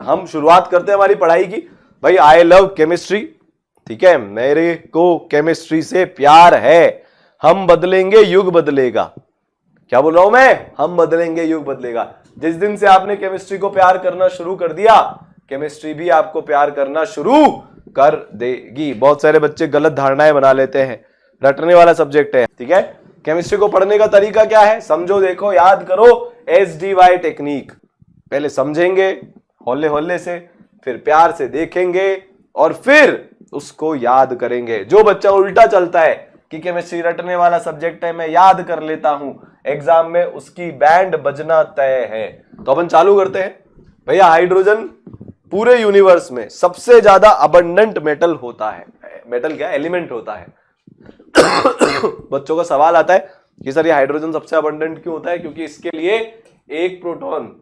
हम शुरुआत करते हैं हमारी पढ़ाई की। भाई आई लव केमिस्ट्री, ठीक है, मेरे को केमिस्ट्री से प्यार है। हम बदलेंगे युग बदलेगा। क्या बोल रहा हूं मैं? हम बदलेंगे युग बदलेगा। जिस दिन से आपने केमिस्ट्री को प्यार करना शुरू कर दिया, केमिस्ट्री भी आपको प्यार करना शुरू कर देगी। बहुत सारे बच्चे गलत धारणाएं बना लेते हैं, रटने वाला सब्जेक्ट है, ठीक है। केमिस्ट्री को पढ़ने का तरीका क्या है? समझो, देखो, याद करो, SDY टेक्निक। पहले समझेंगे होले होले से, फिर प्यार से देखेंगे और फिर उसको याद करेंगे। जो बच्चा उल्टा चलता है कि केमिस्ट्री रटने वाला सब्जेक्ट है, मैं याद कर लेता हूं, एग्जाम में उसकी बैंड बजना तय है। तो अपन चालू करते हैं। भैया हाइड्रोजन पूरे यूनिवर्स में सबसे ज्यादा अबंडेंट मेटल होता है। मेटल क्या? एलिमेंट होता है। बच्चों का सवाल आता है कि सर ये हाइड्रोजन सबसे अबंडेंट क्यों होता है? क्योंकि इसके लिए एक प्रोटॉन,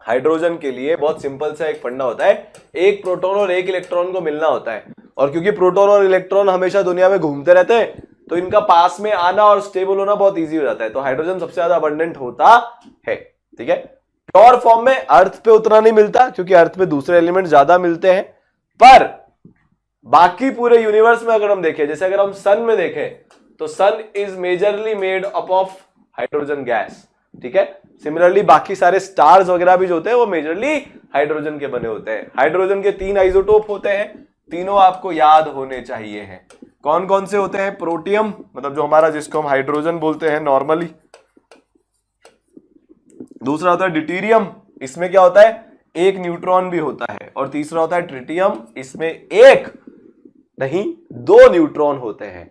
हाइड्रोजन के लिए बहुत सिंपल सा एक फंडा होता है, एक प्रोटॉन और एक इलेक्ट्रॉन को मिलना होता है। और क्योंकि प्रोटॉन और इलेक्ट्रॉन हमेशा दुनिया में घूमते रहते हैं, तो इनका पास में आना और स्टेबल होना बहुत इजी हो जाता है। तो हाइड्रोजन सबसे ज्यादा अबंडेंट होता है, ठीक है। प्योर फॉर्म में अर्थ पे उतना नहीं मिलता, क्योंकि अर्थ पे दूसरे एलिमेंट ज्यादा मिलते हैं। पर बाकी पूरे यूनिवर्स में अगर हम देखें, जैसे अगर हम सन में देखें, तो sun is majorly made up of hydrogen gas, ठीक है। सिमिलरली बाकी सारे स्टार्स वगैरह भी जो होते हैं वो मेजरली हाइड्रोजन के बने होते हैं। हाइड्रोजन के 3 आइसोटोप होते हैं, तीनों आपको याद होने चाहिए हैं। कौन कौन से होते हैं? प्रोटियम, मतलब जो हमारा, जिसको हम हाइड्रोजन बोलते हैं नॉर्मली। दूसरा होता है ड्यूटेरियम, इसमें क्या होता है? एक न्यूट्रॉन भी होता है। और तीसरा होता है ट्रिटियम, इसमें एक नहीं 2 न्यूट्रॉन होते हैं।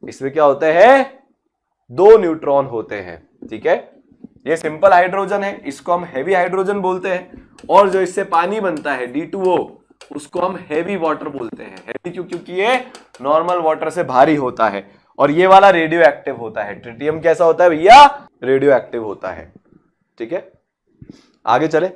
इसमें क्या होते हैं? 2 न्यूट्रॉन होते हैं, ठीक है। ये सिंपल हाइड्रोजन है, इसको हम हेवी हाइड्रोजन बोलते हैं। और जो इससे पानी बनता है D2O, उसको हम हेवी वाटर बोलते हैं। हेवी क्योंकि ये नॉर्मल वाटर से भारी होता है। और ये वाला रेडियो एक्टिव होता है। ट्रिटियम कैसा होता है भैया? रेडियो एक्टिव होता है, ठीक है। आगे चले।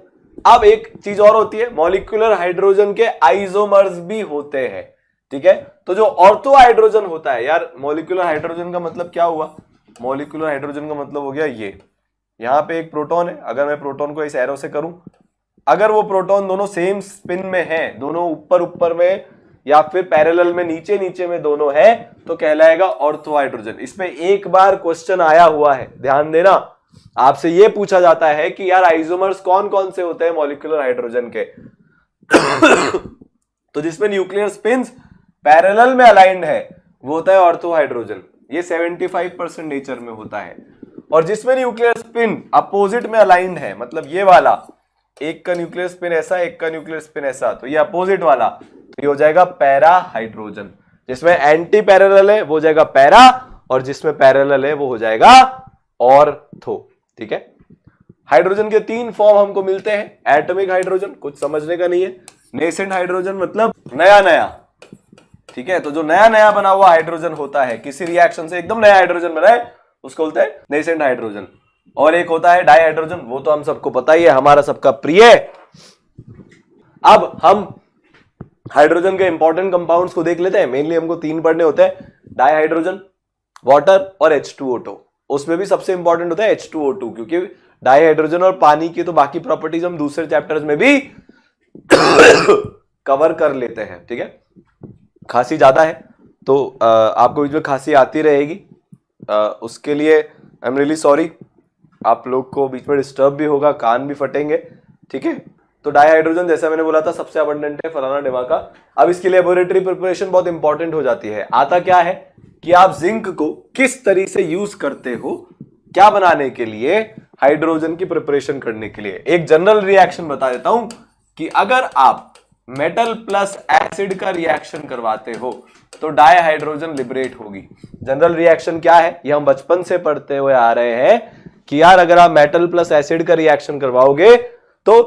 अब एक चीज और होती है, मॉलिक्यूलर हाइड्रोजन के आइसोमर्स भी होते हैं, ठीक है। तो जो ऑर्थो हाइड्रोजन होता है, यार मॉलिक्यूलर हाइड्रोजन का मतलब क्या हुआ? मॉलिक्यूलर हाइड्रोजन का मतलब हो गया ये, यहां पे एक प्रोटॉन है, अगर मैं प्रोटॉन को इस एरो से करूं, अगर वो प्रोटॉन दोनों सेम स्पिन में हैं, दोनों ऊपर ऊपर में या फिर पैरेलल में नीचे नीचे में दोनों है, तो कहलाएगा ऑर्थो हाइड्रोजन। इसमें एक बार क्वेश्चन आया हुआ है, ध्यान देना, आपसे ये पूछा जाता है कि यार आइसोमर्स कौन कौन से होते हैं मॉलिक्यूलर हाइड्रोजन के? तो जिसमें न्यूक्लियर स्पिन्स पैरेलल में अलाइंड है वो होता है ऑर्थो हाइड्रोजन। ये 75% नेचर में होता है। और जिसमें न्यूक्लियर स्पिन अपोजिट में अलाइंड है, मतलब ये वाला, एक का न्यूक्लियर स्पिन ऐसा, एक का न्यूक्लियर स्पिन ऐसा, तो ये अपोजिट वाला, तो ये हो जाएगा पैरा हाइड्रोजन। जिसमें एंटी पैरेलल है वो हो जाएगा पैरा, और जिसमें पैरेलल है वो हो जाएगा ऑर्थो, ठीक है। हाइड्रोजन के 3 फॉर्म हमको मिलते हैं। एटॉमिक हाइड्रोजन, कुछ समझने का नहीं है। नेसेंट हाइड्रोजन मतलब नया नया, ठीक है। तो जो नया नया बना हुआ हाइड्रोजन होता है, किसी रिएक्शन से एकदम नया हाइड्रोजन बना है, उसको बोलते हैं नेसेंट हाइड्रोजन। और एक होता है डाई हाइड्रोजन, वो तो हम सबको पता ही है, हमारा सबका प्रिय। अब हम हाइड्रोजन के इंपॉर्टेंट कंपाउंड्स को देख लेते हैं। मेनली हमको 3 पढ़ने होते हैं, डाई हाइड्रोजन, वाटर और H2O2। उसमें भी सबसे इंपॉर्टेंट होता है H2O2, क्योंकि डाई हाइड्रोजन और पानी की तो बाकी प्रॉपर्टीज हम दूसरे चैप्टर्स में भी कवर कर लेते हैं, ठीक है। खांसी ज्यादा है तो आपको बीच में खांसी आती रहेगी, उसके लिए आई एम रियली सॉरी। आप लोग को बीच में डिस्टर्ब भी होगा, कान भी फटेंगे, ठीक है। तो डाई हाइड्रोजन जैसा मैंने बोला था सबसे अबंडेंट है फलाना ढिमाका। अब इसकी लेबोरेटरी प्रिपरेशन बहुत इंपॉर्टेंट हो जाती है। आता क्या है कि आप जिंक को किस तरीके से यूज करते हो, क्या बनाने के लिए? हाइड्रोजन की प्रिपरेशन करने के लिए। एक जनरल रिएक्शन बता देता हूं कि अगर आप मेटल प्लस एसिड का रिएक्शन करवाते हो तो डाई हाइड्रोजन लिबरेट होगी। जनरल रिएक्शन क्या है? ये हम बचपन से पढ़ते हुए आ रहे हैं कि यार अगर आप मेटल प्लस एसिड का रिएक्शन करवाओगे तो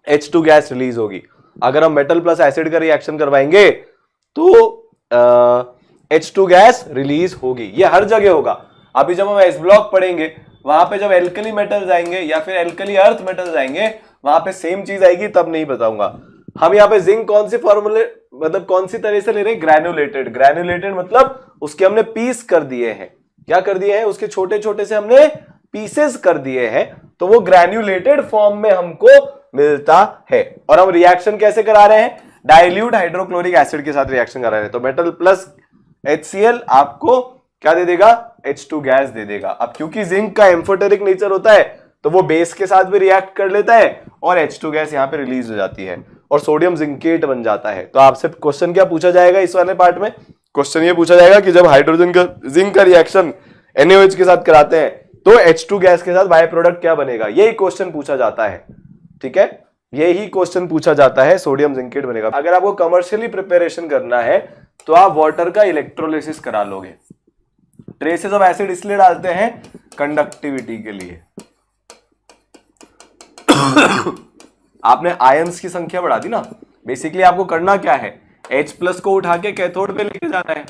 H2 गैस रिलीज होगी। अगर हम मेटल प्लस एसिड का रिएक्शन करवाएंगे तो H2 गैस रिलीज होगी। ये हर जगह होगा। अभी जब हम एस ब्लॉक पढ़ेंगे, वहां पे जब एल्कली मेटल्स आएंगे या फिर एल्कली अर्थ मेटल्स आएंगे, वहां पे सेम चीज आएगी, तब नहीं बताऊंगा। हम यहाँ पे जिंक कौन सी फॉर्मूले, मतलब कौन सी तरह से ले रहे हैं? ग्रैन्युलेटेड। ग्रैन्युलेटेड मतलब उसके हमने पीस कर दिए हैं। क्या कर दिए हैं? उसके छोटे छोटे से हमने पीसेस कर दिए हैं। तो वो ग्रैन्युलेटेड फॉर्म में हमको मिलता है। और हम रिएक्शन कैसे करा रहे हैं, डाइल्यूट हाइड्रोक्लोरिक एसिड के साथ रिएक्शन करा रहे हैं। तो मेटल प्लस HCl आपको क्या दे देगा, H2 गैस दे देगा। अब क्योंकि जिंक का एम्फोटेरिक नेचर होता है तो वो बेस के साथ भी रिएक्ट कर लेता है और H2 गैस यहां पे रिलीज हो जाती है और सोडियम जिंकेट बन जाता है। तो आपसे क्वेश्चन क्या पूछा जाएगा इस वाले पार्ट में, क्वेश्चन ये पूछा जाएगा कि जब हाइड्रोजन का जिंक का रिएक्शन NaOH के साथ कराते हैं तो H2 गैस के साथ बाय प्रोडक्ट क्या बनेगा, यही क्वेश्चन पूछा जाता है। ठीक है, यही क्वेश्चन पूछा जाता है, सोडियम जिंकेट बनेगा। अगर आपको कमर्शियली प्रिपरेशन करना है तो आप वाटर का इलेक्ट्रोलिसिस करा लोगे। ट्रेसेस ऑफ एसिड इसलिए डालते हैं कंडक्टिविटी के लिए। आपने आयंस की संख्या बढ़ा दी ना, बेसिकली आपको करना क्या है, H+ को उठा के कैथोड पे लेके जाना है।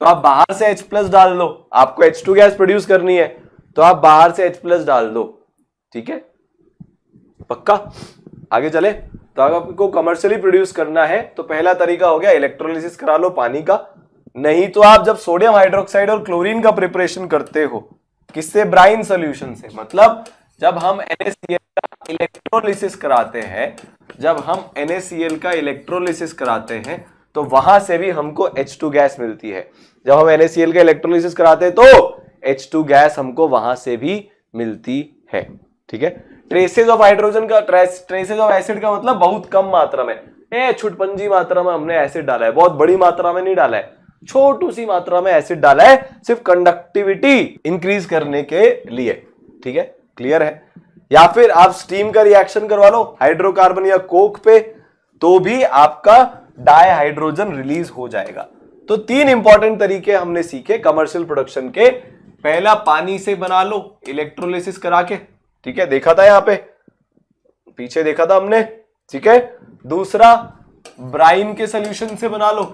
तो आप बाहर से H+ डाल दो, आपको H2 गैस प्रोड्यूस करनी है तो आप बाहर से H+ डाल दो। ठीक है, पक्का, आगे चले। तो अगर आपको कमर्शियली प्रोड्यूस करना है तो पहला तरीका हो गया इलेक्ट्रोलिसिस करा लो पानी का। नहीं तो आप जब सोडियम हाइड्रोक्साइड और क्लोरीन का प्रिपरेशन करते हो, किससे, ब्राइन सॉल्यूशन से, मतलब जब हम NaCl का इलेक्ट्रोलिसिस कराते हैं, जब हम NaCl का इलेक्ट्रोलिसिस कराते हैं तो वहां से भी हमको H2 गैस मिलती है। जब हम NaCl का इलेक्ट्रोलिसिस कराते हैं तो H2 गैस हमको वहां से भी मिलती है। ठीक है, ट्रेसेस ऑफ हाइड्रोजन का, ट्रेसेस ऑफ एसिड का मतलब बहुत कम मात्रा में, छुटपंजी मात्रा में हमने एसिड डाला है, बहुत बड़ी मात्रा में नहीं डाला है, छोटू सी मात्रा में एसिड डाला है, सिर्फ कंडक्टिविटी इंक्रीज करने के लिए। ठीक है, क्लियर है। या फिर आप स्टीम का रिएक्शन करवा लो हाइड्रोकार्बन या कोक पे, तो भी आपका डाई हाइड्रोजन रिलीज हो जाएगा। तो 3 इंपॉर्टेंट तरीके हमने सीखे कमर्शियल प्रोडक्शन के। पहला, पानी से बना लो इलेक्ट्रोलिसिस करा के, ठीक है, देखा था यहां पे, पीछे देखा था हमने। ठीक है, दूसरा, ब्राइन के सॉल्यूशन से बना लो,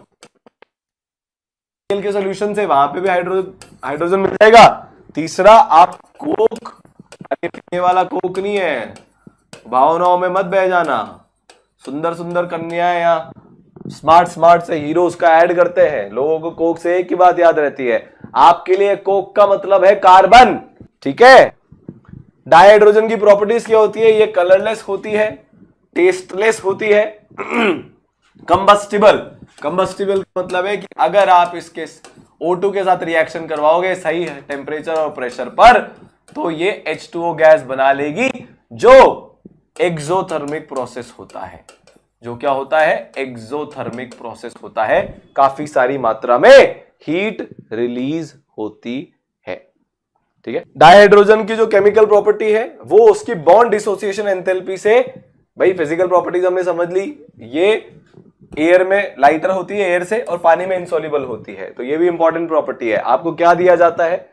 के सॉल्यूशन से, वहां पे भी हाइड्रोजन मिल जाएगा। तीसरा, आप कोक, पीने वाला कोक नहीं है, भावनाओं में मत बह जाना, सुंदर सुंदर कन्याएं यहाँ स्मार्ट से हीरोज का ऐड करते हैं, लोगों को कोक से एक ही बात याद रहती है, आपके लिए कोक का मतलब है कार्बन। ठीक है, डाइहाइड्रोजन की प्रॉपर्टीज क्या होती है, ये कलरलेस होती है, टेस्टलेस होती है, कंबस्टिबल का मतलब है कि अगर आप इसके O2 के साथ रिएक्शन करवाओगे सही है टेम्परेचर और प्रेशर पर, तो ये H2O गैस बना लेगी, जो एक्सोथर्मिक प्रोसेस होता है। जो क्या होता है, एक्सोथर्मिक प्रोसेस होता है, काफी सारी मात्रा में हीट रिलीज होती है। ठीक है, डाइहाइड्रोजन की जो केमिकल प्रॉपर्टी है वो उसकी बॉन्ड डिसोसिएशन एंथैल्पी से, भाई फिजिकल प्रॉपर्टीज हमने समझ ली, ये एयर में लाइटर होती है एयर से और पानी में इनसॉल्युबल होती है, तो ये भी इंपॉर्टेंट प्रॉपर्टी है। आपको क्या दिया जाता है,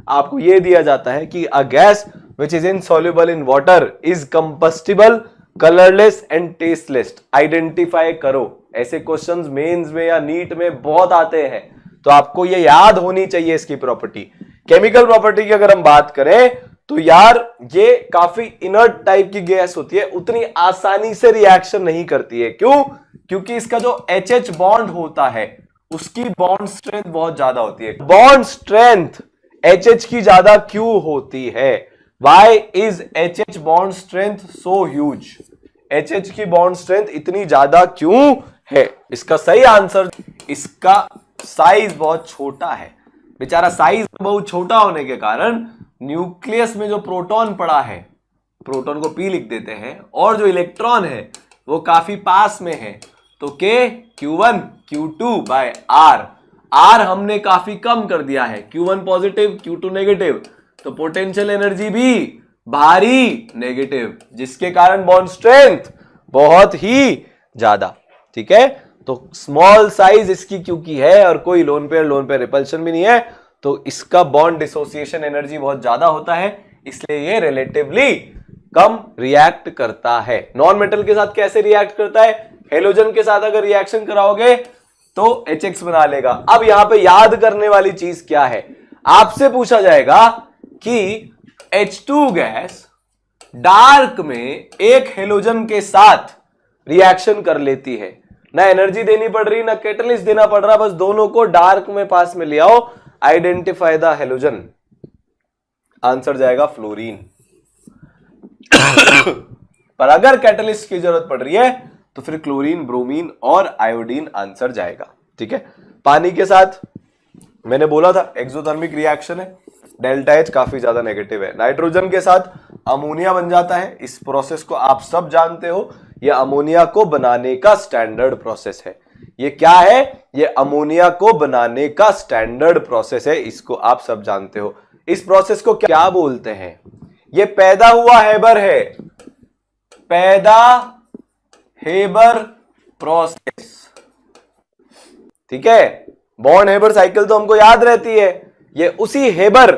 आपको ये दिया जाता है कि a gas which is insoluble in water is combustible, colourless and tasteless. Identify करो, ऐसे क्वेश्चंस मेंस में या नीट में बहुत आते हैं, तो आपको ये याद होनी चाहिए इसकी प्रॉपर्टी। केमिकल प्रॉपर्टी की अगर हम बात करें तो यार ये काफी इनर्ट टाइप की गैस होती है, उतनी आसानी से रिएक्शन नहीं करती है। क्यों? क्योंकि इसका जो HH बॉन्ड होता है उसकी बॉन्ड स्ट्रेंथ बहुत ज्यादा होती है। बॉन्ड स्ट्रेंथ HH की ज्यादा क्यों होती है? Why is HH bond strength so huge? HH की बॉन्ड स्ट्रेंथ इतनी ज्यादा क्यों है? इसका सही आंसर, इसका साइज बहुत छोटा है। बेचारा साइज बहुत छोटा होने के कारण न्यूक्लियस में जो प्रोटॉन पड़ा है, प्रोटॉन को P लिख देते हैं, और जो इलेक्ट्रॉन है वो काफी पास में है, तो K Q1 Q2 bye R हमने काफी कम कर दिया है, Q1 पॉजिटिव Q2 नेगेटिव, तो पोटेंशियल एनर्जी भी भारी नेगेटिव, जिसके कारण बॉन्ड स्ट्रेंथ बहुत ही ज्यादा। ठीक है, तो स्मॉल साइज इसकी क्योंकि है और कोई लोन पेयर रिपल्शन भी नहीं है, तो इसका बॉन्ड डिसोसिएशन एनर्जी बहुत ज्यादा होता है, इसलिए ये रिलेटिवली कम रिएक्ट करता है। नॉन मेटल के साथ कैसे रिएक्ट करता है? हेलोजन के साथ अगर रिएक्शन कराओगे तो HX बना लेगा। अब यहां पे याद करने वाली चीज क्या है, आपसे पूछा जाएगा कि H2 गैस डार्क में एक हेलोजन के साथ रिएक्शन कर लेती है, ना एनर्जी देनी पड़ रही ना कैटलिस्ट देना पड़ रहा, बस दोनों को डार्क में पास में ले आओ, आइडेंटिफाई द हेलोजन। आंसर जाएगा फ्लोरीन। पर अगर कैटलिस्ट की जरूरत पड़ रही है तो फिर क्लोरीन, ब्रोमीन और आयोडीन आंसर जाएगा। ठीक है, पानी के साथ मैंने बोला था एक्सोथर्मिक रिएक्शन है, डेल्टा एच काफी ज्यादा नेगेटिव है। नाइट्रोजन के साथ अमोनिया बन जाता है, इस प्रोसेस को आप सब जानते हो, ये अमोनिया को बनाने का स्टैंडर्ड प्रोसेस है। ये क्या है? ये अमोनिया को बनाने का स्टैंडर्ड प्रोसेस है, इसको आप सब जानते हो। इस प्रोसेस को क्या बोलते हैं? ये पैदा हुआ हेबर है, पैदा हेबर प्रोसेस। ठीक है, बॉर्न हेबर साइकिल तो हमको याद रहती है, ये उसी हेबर,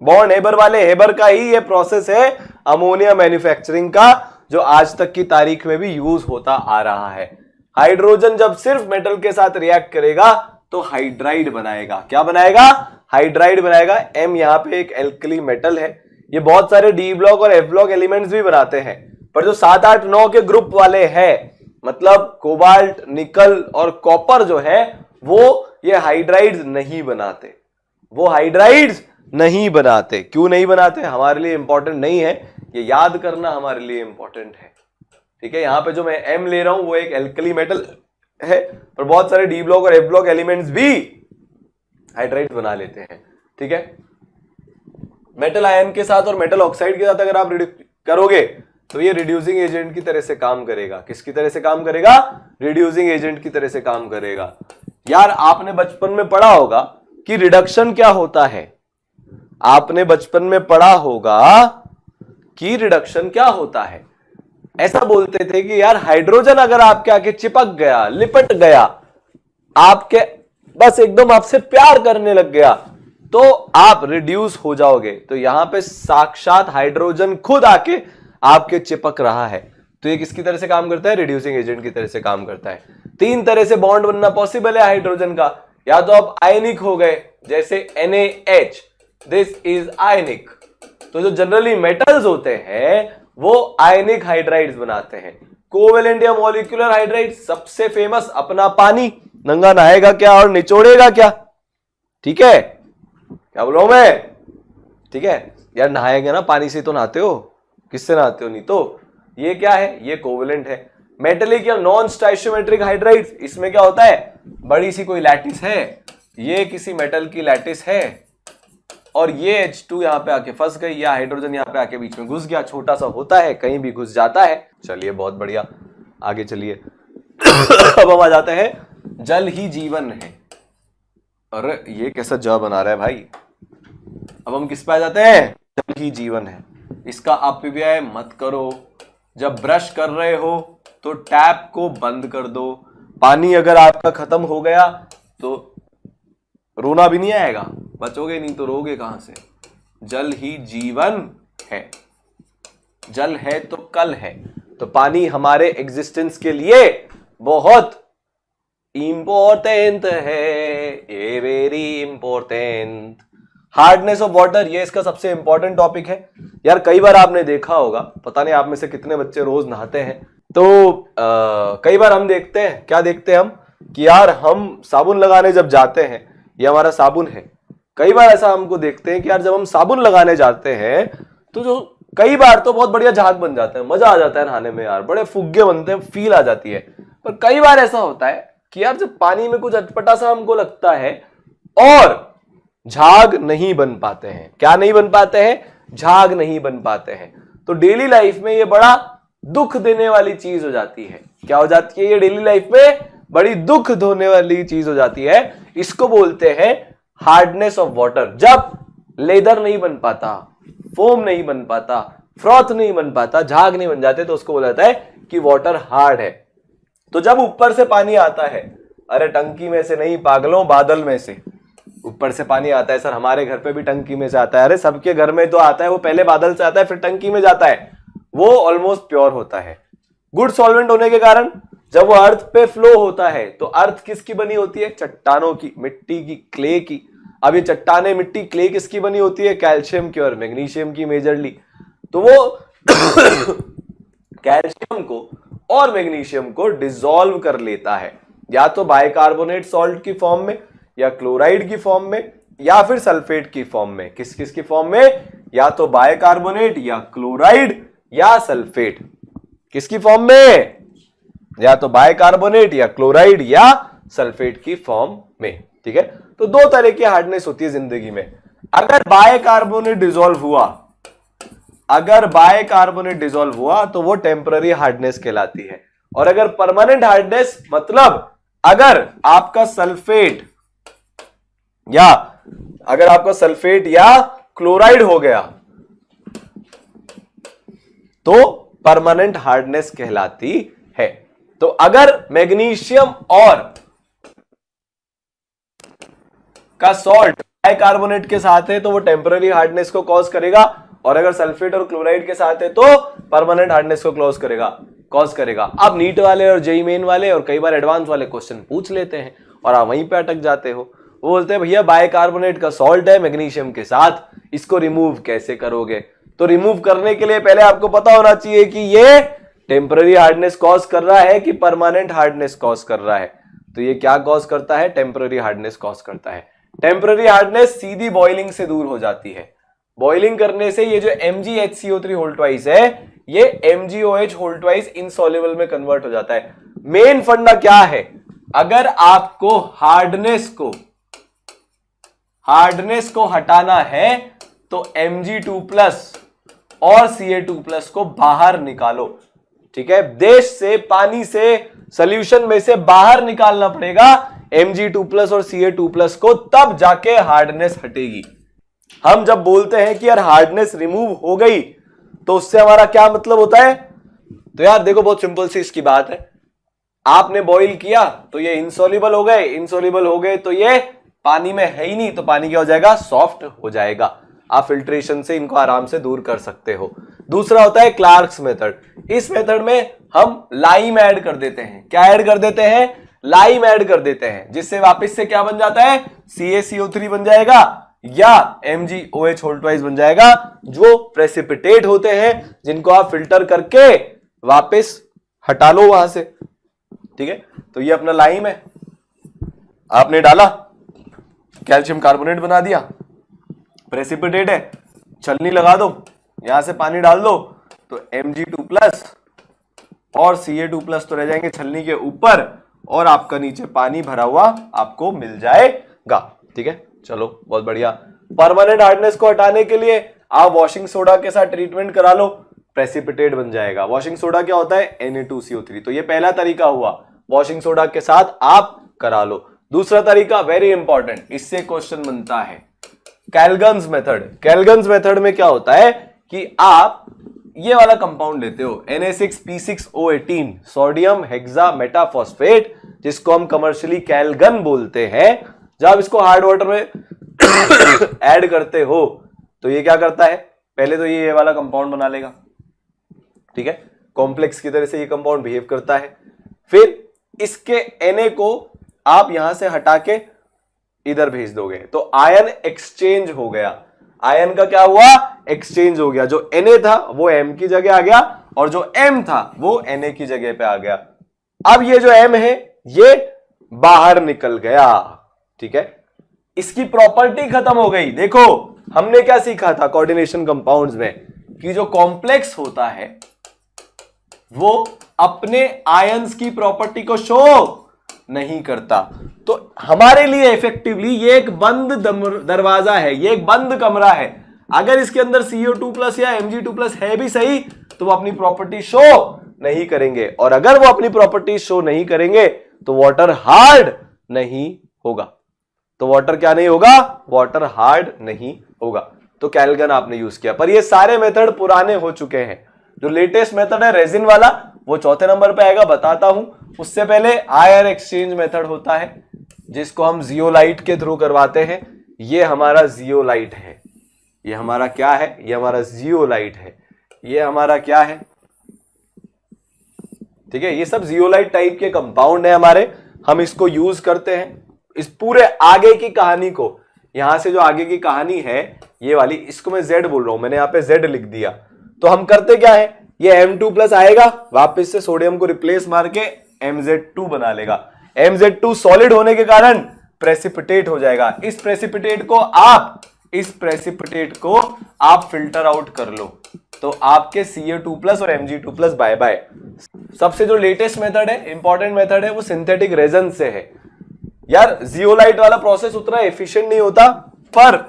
बॉर्न हेबर वाले हेबर का ही ये प्रोसेस है अमोनिया मैन्युफैक्चरिंग का, जो आज तक की तारीख में भी यूज होता आ रहा है। हाइड्रोजन जब सिर्फ मेटल के साथ रिएक्ट करेगा तो हाइड्राइड बनाएगा। क्या बनाएगा? हाइड्राइड बनाएगा। एम यहां पे एक एल्कली मेटल है, ये बहुत सारे डी ब्लॉक और एफ ब्लॉक एलिमेंट्स भी बनाते हैं, पर जो 7, 8, 9 के ग्रुप वाले हैं, मतलब कोबाल्ट, निकल और कॉपर जो है, वो ये हाइड्राइड्स नहीं बनाते, वो हाइड्राइड्स नहीं बनाते। क्यों नहीं बनाते? हमारे लिए इंपॉर्टेंट नहीं है, ये याद करना हमारे लिए इंपॉर्टेंट है। ठीक है, यहां पे जो मैं एम ले रहा हूं वो एक एल्कली मेटल है, पर बहुत सारे डी ब्लॉक और एफ ब्लॉक एलिमेंट्स भी हाइड्राइड बना लेते हैं। ठीक है, मेटल आयन के साथ और मेटल ऑक्साइड के साथ अगर आप करोगे तो ये रिड्यूसिंग एजेंट की तरह से काम करेगा। किसकी तरह से काम करेगा? रिड्यूसिंग एजेंट की तरह से काम करेगा। यार आपने बचपन में पढ़ा होगा कि रिडक्शन क्या होता है, आपने बचपन में पढ़ा होगा कि रिडक्शन क्या होता है। ऐसा बोलते थे कि यार हाइड्रोजन अगर आपके आके चिपक गया, लिपट गया, आपके बस एकदम आपसे प्यार करने लग गया, तो आप रिड्यूस हो जाओगे। तो यहां पे साक्षात हाइड्रोजन खुद आके आपके चिपक रहा है। तो ये किसकी तरह से काम करता है? रिड्यूसिंग एजेंट की तरह से काम करता है। 3 तरह से बॉन्ड बनना पॉसिबल है हाइड्रोजन का। या तो आप आयनिक हो गए, जैसे NaH, दिस इज आयनिक। तो जो जनरली मेटल्स होते हैं वो आयनिक हाइड्राइड्स बनाते हैं। कोवेलेंट या मॉलिक्यूलर हाइड्राइड, सबसे फेमस अपना पानी, नंगा नहाएगा क्या और निचोड़ेगा क्या? ठीक है, क्या बोल रहा हूं मैं? ठीक है यार, नहाएगा ना, पानी से तो नहाते हो, किससे नहाते हो? नहीं तो। ये क्या है? ये कोवेलेंट है। मेटेलिक या नॉन स्टाइशियोमेट्रिक हाइड्राइड्स, इसमें क्या होता है? बड़ी सी कोई लैटिस है, ये किसी मेटल की लैटिस है और ये H2 यहां पे आके फंस गई, या हाइड्रोजन यहां पे आके बीच में घुस गया। छोटा सा होता है, कहीं भी घुस जाता है। चलिए बहुत बढ़िया, आगे चलिए। अब हम आ जाते हैं जल ही जीवन है। अरे ये कैसा ज बना रहा है भाई? अब हम किस पे आ जाते हैं? जल ही जीवन है। इसका अपव्यय मत करो। जब ब्रश कर रहे हो तो टैप को बंद कर दो। पानी अगर आपका खत्म हो गया तो रोना भी नहीं आएगा, बचोगे नहीं तो रोगे कहां से? जल ही जीवन है, जल है तो कल है। तो पानी हमारे एग्जिस्टेंस के लिए बहुत इंपॉर्टेंट है, ये very important. Hardness of water, ये इसका सबसे इंपॉर्टेंट टॉपिक है। यार कई बार आपने देखा होगा, पता नहीं आप में से कितने बच्चे रोज नहाते हैं, तो कई बार हम देखते हैं, क्या देखते हैं हम, कि यार हम साबुन लगाने जब जाते हैं, ये हमारा साबुन है। कई बार ऐसा हमको देखते हैं कि यार जब हम साबुन लगाने जाते हैं तो जो कई बार तो बहुत बढ़िया झाग बन जाता है, मजा आ जाता है नहाने में, यार बड़े फुग्गे बनते हैं, फील आ जाती है। पर कई बार ऐसा होता है कि यार जब पानी में कुछ अटपटा सा हमको लगता है और झाग नहीं बन पाते हैं। क्या नहीं बन पाते हैं? झाग नहीं बन पाते हैं। तो डेली लाइफ में ये बड़ा दुख देने वाली चीज हो जाती है। क्या हो जाती है? ये डेली लाइफ में बड़ी दुख देने वाली चीज हो जाती है। इसको बोलते हैं हार्डनेस ऑफ वाटर। जब लेदर नहीं बन पाता, फोम नहीं बन पाता, फ्रॉथ नहीं बन पाता, झाग नहीं बन जाते, तो उसको बोला जाता है कि वाटर हार्ड है। तो जब ऊपर से पानी आता है, अरे टंकी में से नहीं पागलों, बादल में से ऊपर से पानी आता है। सर हमारे घर पे भी टंकी में से आता है। अरे सबके घर में तो आता है, वो पहले बादल से आता है फिर टंकी में जाता है। वो ऑलमोस्ट प्योर होता है, गुड सॉल्वेंट होने के कारण। जब वो अर्थ पे फ्लो होता है तो अर्थ किसकी बनी होती है? चट्टानों की, मिट्टी की, क्ले की। अब ये चट्टाने, मिट्टी, क्ले किसकी बनी होती है? कैल्शियम की और मैग्नीशियम की मेजरली। तो वो कैल्शियम को और मैग्नीशियम को डिसॉल्व कर लेता है, या तो बाइकार्बोनेट सॉल्ट की फॉर्म में, या क्लोराइड की फॉर्म में, या फिर सल्फेट की फॉर्म में। किस किस की फॉर्म में? या तो बाइकार्बोनेट या क्लोराइड या सल्फेट। किसकी फॉर्म में? या तो बाइकार्बोनेट या क्लोराइड या सल्फेट की फॉर्म में। ठीक है, तो दो तरह की हार्डनेस होती है जिंदगी में। अगर बाइकार्बोनेट डिसॉल्व हुआ, अगर बाइकार्बोनेट डिसॉल्व हुआ तो वो टेम्पररी हार्डनेस कहलाती है। और अगर परमानेंट हार्डनेस मतलब अगर आपका सल्फेट या क्लोराइड हो गया तो परमानेंट हार्डनेस कहलाती है। तो अगर मैग्नीशियम और का सॉल्ट बाइकार्बोनेट के साथ है तो वो टेम्पररी हार्डनेस को कॉज करेगा, और अगर सल्फेट और क्लोराइड के साथ है तो परमानेंट हार्डनेस को कॉज करेगा। अब नीट वाले और जेईई मेन वाले और कई बार एडवांस वाले क्वेश्चन पूछ लेते हैं और आप वहीं पे अटक जाते हो। वो बोलते हैं भैया बाइकार्बोनेट का सॉल्ट है मैग्नीशियम के साथ, इसको रिमूव कैसे करोगे? तो रिमूव करने के लिए पहले आपको पता होना चाहिए कि ये टेम्पररी हार्डनेस कॉज कर रहा है कि परमानेंट हार्डनेस कॉज कर रहा है। तो ये क्या कॉज करता है? टेम्पररी हार्डनेस कॉज करता है। टेम्पररी हार्डनेस सीधी बॉइलिंग से दूर हो जाती है। बॉइलिंग करने से ये जो MgHCO3 है ये MgOH इनसॉल्युबल में कन्वर्ट हो जाता है। मेन फंडा क्या है? अगर आपको हार्डनेस को हटाना है तो Mg2+ और Ca2+ को बाहर निकालो। ठीक है, देश से, पानी से, सॉल्यूशन में से बाहर निकालना पड़ेगा Mg2+ और Ca2+ को, तब जाके हार्डनेस हटेगी। हम जब बोलते हैं कि यार हार्डनेस रिमूव हो गई तो उससे हमारा क्या मतलब होता है? तो यार देखो बहुत सिंपल सी इसकी बात है। आपने बॉईल किया तो ये इनसॉल्युबल हो गए तो ये पानी में है ही नहीं, तो पानी क्या हो जाएगा? सॉफ्ट हो जाएगा। आप फिल्ट्रेशन से इनको आराम से दूर कर सकते हो। दूसरा होता है क्लार्क्स मेथड। इस मेथड में हम लाइम ऐड कर देते हैं। क्या ऐड कर देते हैं? लाइम ऐड कर देते हैं, जिससे वापस से क्या बन जाता है? CaCO3 बन जाएगा या MgOH बन जाएगा, जो प्रेसिपिटेट होते हैं जिनको आप फिल्टर करके वापस हटा लो वहां से। ठीक है, तो ये अपना लाइम है, आपने डाला, कैल्शियम कार्बोनेट बना दिया, प्रेसिपिटेट है, छलनी लगा दो, यहां से पानी डाल दो तो Mg2+ और Ca2+ तो रह जाएंगे छलनी के ऊपर और आपका नीचे पानी भरा हुआ आपको मिल जाएगा। ठीक है, चलो बहुत बढ़िया। परमानेंट हार्डनेस को हटाने के लिए आप वॉशिंग सोडा के साथ ट्रीटमेंट करा लो, प्रेसिपिटेट बन जाएगा। वॉशिंग सोडा क्या होता है? Na2CO3। तो ये पहला तरीका हुआ, वॉशिंग सोडा के साथ आप करा लो। दूसरा तरीका वेरी इंपॉर्टेंट, इससे क्वेश्चन बनता है, कैलगन्स मेथड। कैलगन्स मेथड में क्या होता है कि आप ये वाला कंपाउंड लेते हो Na6P6O18 सोडियम हेक्सा मेटाफॉस्फेट, जिसको हम कमर्शियली कैलगन बोलते हैं। जब इसको हार्ड वाटर में ऐड करते हो तो ये क्या करता है? पहले तो ये वाला कंपाउंड बना लेगा। ठीक है, कॉम्प्लेक्स की तरह से ये कंपाउंड बिहेव करता है। फिर इसके Na को आप यहां से हटा के इधर भेज दोगे तो आयन एक्सचेंज हो गया। आयन का क्या हुआ? एक्सचेंज हो गया। जो Na था वो M की जगह आ गया और जो M था वो Na की जगह पे आ गया। अब ये जो M है ये बाहर निकल गया। ठीक है, इसकी प्रॉपर्टी खत्म हो गई। देखो हमने क्या सीखा था कोऑर्डिनेशन कंपाउंड्स में कि जो कॉम्प्लेक्स होता है वो अपने आयंस की प्रॉपर्टी को शो नहीं करता। तो हमारे लिए इफेक्टिवली ये एक बंद दरवाजा है, ये एक बंद कमरा है। अगर इसके अंदर CO2+ या Mg2+ है भी सही तो वो अपनी प्रॉपर्टी शो नहीं करेंगे, और अगर वो अपनी प्रॉपर्टी शो नहीं करेंगे तो वाटर हार्ड नहीं होगा। तो वाटर क्या नहीं होगा? वाटर हार्ड नहीं होगा। तो कैलगन आपने यूज किया, पर ये सारे मेथड पुराने हो चुके हैं। जो लेटेस्ट मेथड है रेजिन वाला वो चौथे नंबर पे आएगा, बताता हूं। उससे पहले आयन एक्सचेंज मेथड होता है जिसको हम जियोलाइट के थ्रू करवाते हैं। ये हमारा जियोलाइट है, ये हमारा क्या है? ये हमारा जियोलाइट है। ये हमारा क्या है? ठीक है, ये सब जियोलाइट टाइप के कंपाउंड है हमारे, हम इसको यूज करते हैं। इस पूरे आगे की कहानी को, यहां से जो आगे की कहानी है ये वाली, इसको मैं Z बोल रहा हूं, मैंने यहां पे Z लिख दिया। तो हम करते क्या है, ये M2+ आएगा, वापस से सोडियम को रिप्लेस मार के MZ2 बना लेगा। MZ2 सॉलिड होने के कारण प्रेसिपिटेट हो जाएगा। इस प्रेसिपिटेट को आप इस प्रेसिपिटेट को आप फिल्टर आउट कर लो तो आपके Ca2+ और Mg2+ बाय बाय। सबसे जो लेटेस्ट मेथड है, इंपॉर्टेंट मेथड है, वो सिंथेटिक रेजन से है। यार जियोलाइट वाला प्रोसेस उतना एफिशिएंट नहीं होता, पर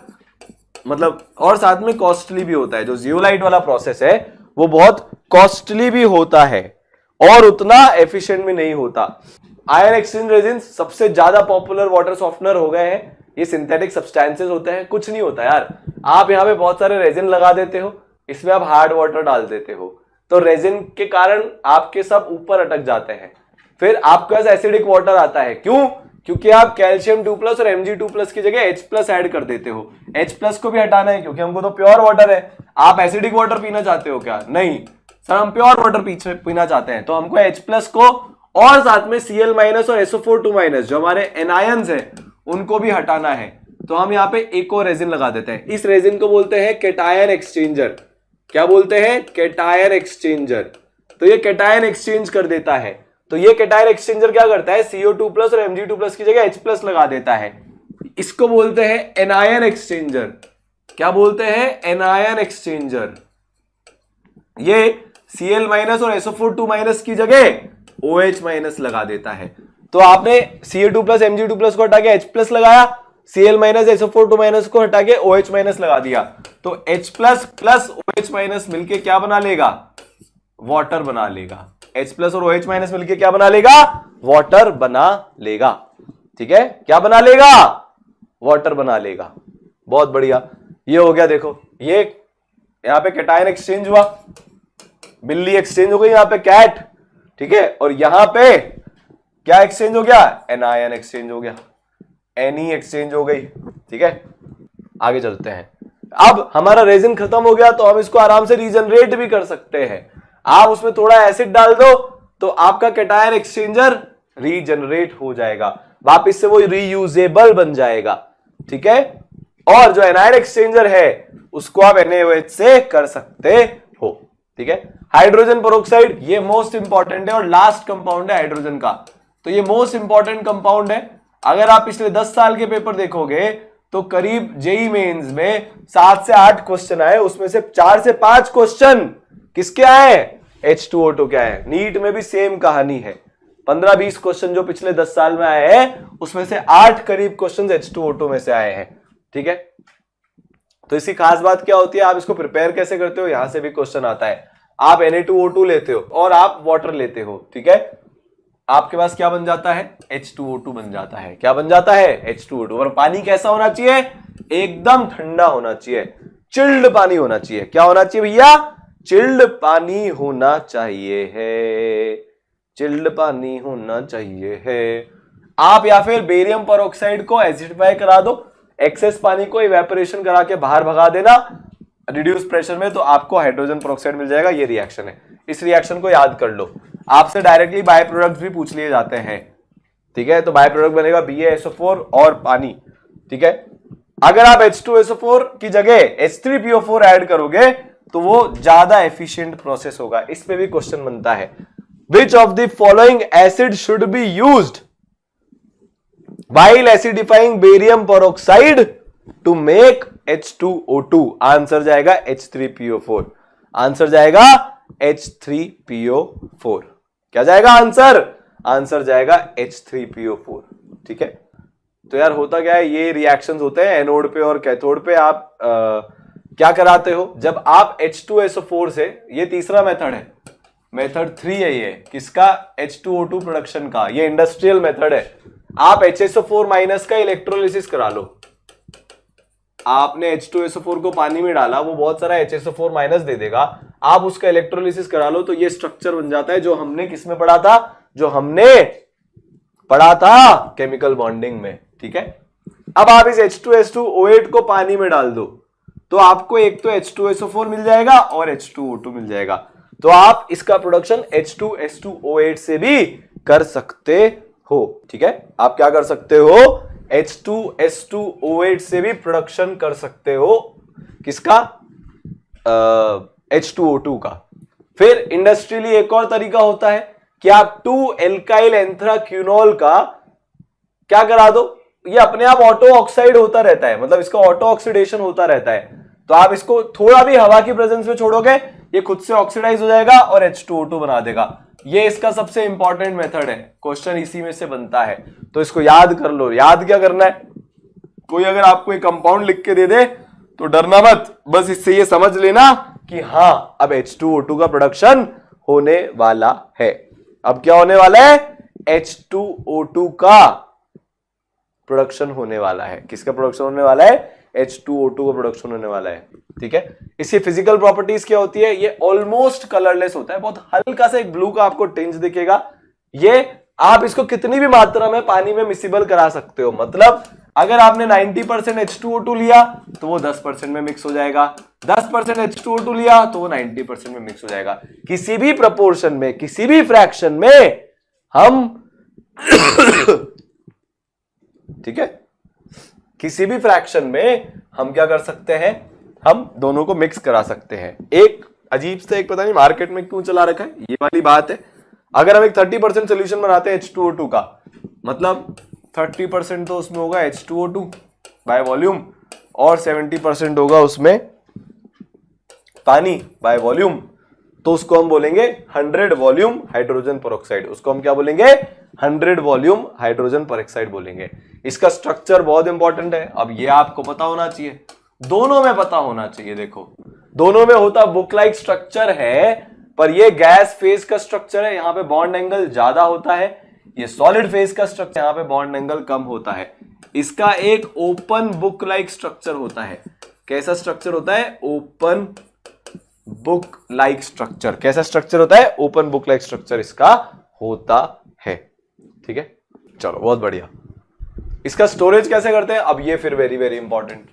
मतलब और साथ में कॉस्टली भी होता है। जो जियोलाइट वाला प्रोसेस है वो बहुत कॉस्टली भी होता है और उतना एफिशिएंट भी नहीं होता। आयन एक्सचेंज रेजिन सबसे ज्यादा पॉपुलर वाटर सॉफ्टनर हो गए हैं। ये सिंथेटिक सब्सटेंसेस होते हैं, कुछ नहीं होता यार। आप यहाँ पे बहुत सारे रेजिन लगा देते हो, इसमें आप हार्ड वाटर डाल देते हो, तो रेजिन के कारण आपके सब ऊपर अटक जाते हैं। फिर आपके पास एसिडिक वाटर आता है। क्यों? क्योंकि आप Ca2+ और Mg2+ की जगह H+ ऐड कर देते हो। H+ को भी हटाना है क्योंकि हमको तो प्योर वाटर है। आप एसिडिक वाटर पीना चाहते हो क्या? नहीं सर, हम प्योर वाटर पीना चाहते हैं, तो हमको H+ को और साथ में Cl- और SO4 जो हमारे एनायंस है उनको भी हटाना है। तो हम यहाँ पे एक और रेजिन लगा देते हैं। इस रेजिन को बोलते हैं कैटायन एक्सचेंजर। क्या बोलते हैं? Cation exchanger. तो ये कैटायन एक्सचेंज कर देता है। तो ये कैटायन एक्सचेंजर क्या करता है? CO2+ और Mg2+ की जगह H+ लगा देता है। इसको बोलते हैं एनायन एक्सचेंजर। क्या बोलते हैं? Anion exchanger. ये Cl- और SO4 की जगह OH- लगा देता है। तो आपने Ca2+ Mg2+ को हटा के H+ लगाया, Cl- SO4 को हटा के OH- लगा दिया, तो H+ प्लस OH- मिलके क्या बना लेगा? वाटर बना लेगा। H+ और OH- मिलके क्या बना लेगा? वाटर बना लेगा। ठीक है, क्या बना लेगा? वाटर बना लेगा। बहुत बढ़िया, ये हो गया। देखो ये यहां पे कैटायन एक्सचेंज हुआ, बिल्ली एक्सचेंज हो गई यहां पे कैट। ठीक है, और यहां पे क्या एक्सचेंज हो गया? एनायन एक्सचेंज हो गया, एनी एक्सचेंज हो गई। ठीक है, आगे चलते हैं। अब हमारा रेजिन खत्म हो गया तो हम इसको आराम से रीजनरेट भी कर सकते हैं। आप उसमें थोड़ा एसिड डाल दो तो आपका कैटायन एक्सचेंजर रीजनरेट हो जाएगा, वापिस से वो रीयूजेबल बन जाएगा। ठीक है, और जो एनायन एक्सचेंजर है उसको आप NaOH से कर सकते हो। ठीक है, हाइड्रोजन पेरोक्साइड ये मोस्ट इंपॉर्टेंट है और लास्ट कंपाउंड है हाइड्रोजन का। तो ये मोस्ट इंपॉर्टेंट कंपाउंड है। अगर आप पिछले 10 साल के पेपर देखोगे तो करीब जेई मेंस में 7 से 8 क्वेश्चन आए, उसमें से 4 से 5 क्वेश्चन किसके आए? H2O2 के आए। नीट में भी सेम कहानी है। 15-20 क्वेश्चन जो पिछले 10 साल में आए हैं उसमें से 8 करीब क्वेश्चन H2O2 में से आए हैं। ठीक है, तो इसकी खास बात क्या होती है, आप इसको प्रिपेयर कैसे करते हो, यहां से भी क्वेश्चन आता है। आप Na2O2 लेते हो और आप वाटर लेते हो। ठीक है, आपके पास क्या बन जाता है? H2O2 बन जाता है। क्या बन जाता है? H2O2। और पानी कैसा होना चाहिए? एकदम ठंडा होना चाहिए, चिल्ड पानी होना चाहिए। क्या होना चाहिए भैया? चिल्ड पानी होना चाहिए है, चिल्ड पानी होना चाहिए है। आप या फिर बेरियम पेरोक्साइड को एसिडिफाई करा दो, एक्सेस पानी को इवेपोरेशन करा के बाहर भगा देना रिड्यूस प्रेशर में, तो आपको हाइड्रोजन पेरोक्साइड मिल जाएगा। ये रिएक्शन है, इस रिएक्शन को याद कर लो। आपसे डायरेक्टली बाय प्रोडक्ट्स भी पूछ लिए जाते हैं। ठीक है, तो बाय प्रोडक्ट बनेगा BaSO4 और पानी। ठीक है, अगर आप H2SO4 की जगह H3PO4 ऐड करोगे तो वो ज्यादा एफिशिएंट प्रोसेस होगा। इस पे भी क्वेश्चन बनता है, विच of the following acid should be used while acidifying barium peroxide to make H2O2? Answer जाएगा H3PO4। आंसर जाएगा H3PO4। क्या जाएगा आंसर? आंसर जाएगा H3PO4। ठीक है, तो यार होता क्या है, ये रिएक्शंस होते हैं एनोड पे और कैथोड पे। आप क्या कराते हो, जब आप H2SO4 से, ये तीसरा मेथड है, मेथड 3 है ये, किसका? H2O2 प्रोडक्शन का। ये इंडस्ट्रियल मेथड है। आप HSO4- का इलेक्ट्रोलिसिस करा लो। आपने H2SO4 को पानी में डाला, वो बहुत सारा HSO4- दे देगा, आप उसका इलेक्ट्रोलिसिस करा लो तो ये स्ट्रक्चर बन जाता है जो हमने किसमें पढ़ा था? जो हमने पढ़ा था केमिकल बॉन्डिंग में। ठीक है, अब आप इस H2S2O8 को पानी में डाल दो तो आपको एक तो H2SO4 मिल जाएगा और H2O2 मिल जाएगा। तो आप इसका प्रोडक्शन H2S2O8 से भी कर सकते हो। ठीक है, आप क्या कर सकते हो? H2S2O8 से भी प्रोडक्शन कर सकते हो। किसका? H2O2 का। फिर इंडस्ट्रियली एक और तरीका होता है कि आप 2 एल्काइल एंथ्राक्विनोल का क्या करा दो? ये अपने आप ऑटो ऑक्साइड होता रहता है, मतलब इसका ऑटो ऑक्सीडेशन होता रहता है। तो आप इसको थोड़ा भी हवा की प्रेजेंस में छोड़ोगे, ये खुद से ऑक्सीडाइज हो जाएगा और H2O2 बना देगा। ये इसका सबसे इंपॉर्टेंट मेथड है, क्वेश्चन इसी में से बनता है, तो इसको याद कर लो। याद क्या करना है, कोई अगर आपको एक कंपाउंड लिख के दे दे तो डरना मत, बस इससे ये समझ लेना कि हाँ अब H2O2 का प्रोडक्शन होने वाला है। अब क्या होने वाला है, H2O2 का प्रोडक्शन होने वाला है। किसका प्रोडक्शन होने वाला है, H2O2 का प्रोडक्शन होने वाला है। ठीक है, इसकी फिजिकल प्रॉपर्टीज क्या होती है, ये ऑलमोस्ट कलरलेस होता है, बहुत हल्का सा एक ब्लू का आपको टिंज दिखेगा। ये आप इसको कितनी भी मात्रा में पानी में मिसिबल करा सकते हो, मतलब अगर आपने 90% H2O2 लिया तो वो 10% में मिक्स हो जाएगा, 10% H2O2 लिया तो वो 90% में मिक्स हो जाएगा। किसी भी प्रपोर्शन में, किसी भी फ्रैक्शन में हम ठीक है, किसी भी फ्रैक्शन में हम क्या कर सकते हैं, हम दोनों को मिक्स करा सकते हैं। एक अजीब से, एक पता नहीं मार्केट में क्यों चला रखा है, ये वाली बात है। अगर हम एक 30% सोल्यूशन बनाते हैं H2O2 का, मतलब 30% तो उसमें होगा H2O2 बाय वॉल्यूम और 70% होगा उसमें पानी बाय वॉल्यूम, तो उसको हम बोलेंगे 100 वॉल्यूम हाइड्रोजन पेरोक्साइड। उसको हम क्या बोलेंगे, 100 वॉल्यूम हाइड्रोजन पेरोक्साइड बोलेंगे। इसका स्ट्रक्चर बहुत इंपॉर्टेंट है, अब ये आपको पता होना चाहिए, दोनों में पता होना चाहिए। देखो दोनों में होता बुक लाइक स्ट्रक्चर है, पर ये गैस फेज का स्ट्रक्चर है, यहां पे बॉन्ड एंगल ज्यादा होता है। ये सॉलिड फेज का स्ट्रक्चर, यहां पे बॉन्ड एंगल कम होता है। इसका एक ओपन बुक लाइक स्ट्रक्चर होता है। कैसा स्ट्रक्चर होता है, ओपन बुक लाइक स्ट्रक्चर। कैसा स्ट्रक्चर होता है, ओपन बुक लाइक स्ट्रक्चर इसका होता है। ठीक है, चलो बहुत बढ़िया। इसका स्टोरेज कैसे करते हैं, अब ये फिर वेरी वेरी इंपॉर्टेंट,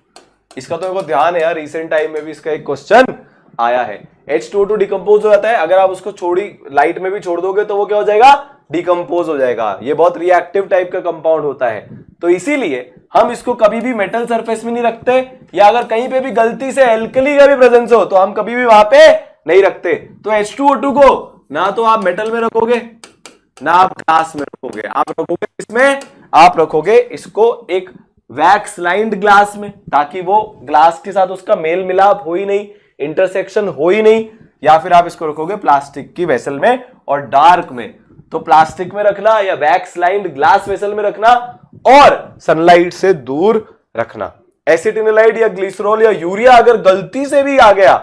इसका तो मेरे को ध्यान है यार, रिसेंट टाइम में भी इसका एक क्वेश्चन आया है। H2O2 डिकम्पोज हो जाता है, अगर आप उसको छोड़ी लाइट में भी छोड़ दोगे तो वो क्या हो जाएगा, डिकम्पोज हो जाएगा। ये बहुत रिएक्टिव टाइप का कंपाउंड होता है, तो इसीलिए हम इसको कभी भी मेटल सरफेस में नहीं रखते, या अगर कहीं पे भी गलती से एल्कली का भी प्रेजेंस हो तो हम कभी भी वहां पे नहीं रखते। तो H2O2 को ना तो आप मेटल में रखोगे ना आप ग्लास में रखोगे, आप रखोगे इसमें, आप रखोगे इसको एक वैक्स लाइंड ग्लास में, ताकि वो ग्लास के साथ उसका मेल मिलाप हो ही नहीं, इंटरसेक्शन हो ही नहीं। या फिर आप इसको रखोगे प्लास्टिक की वेसल में और डार्क में, तो प्लास्टिक में रखना या वैक्स लाइंड ग्लास वेसल में रखना और सनलाइट से दूर रखना। एसिटिनोलाइड या ग्लिसरॉल या यूरिया अगर गलती से भी आ गया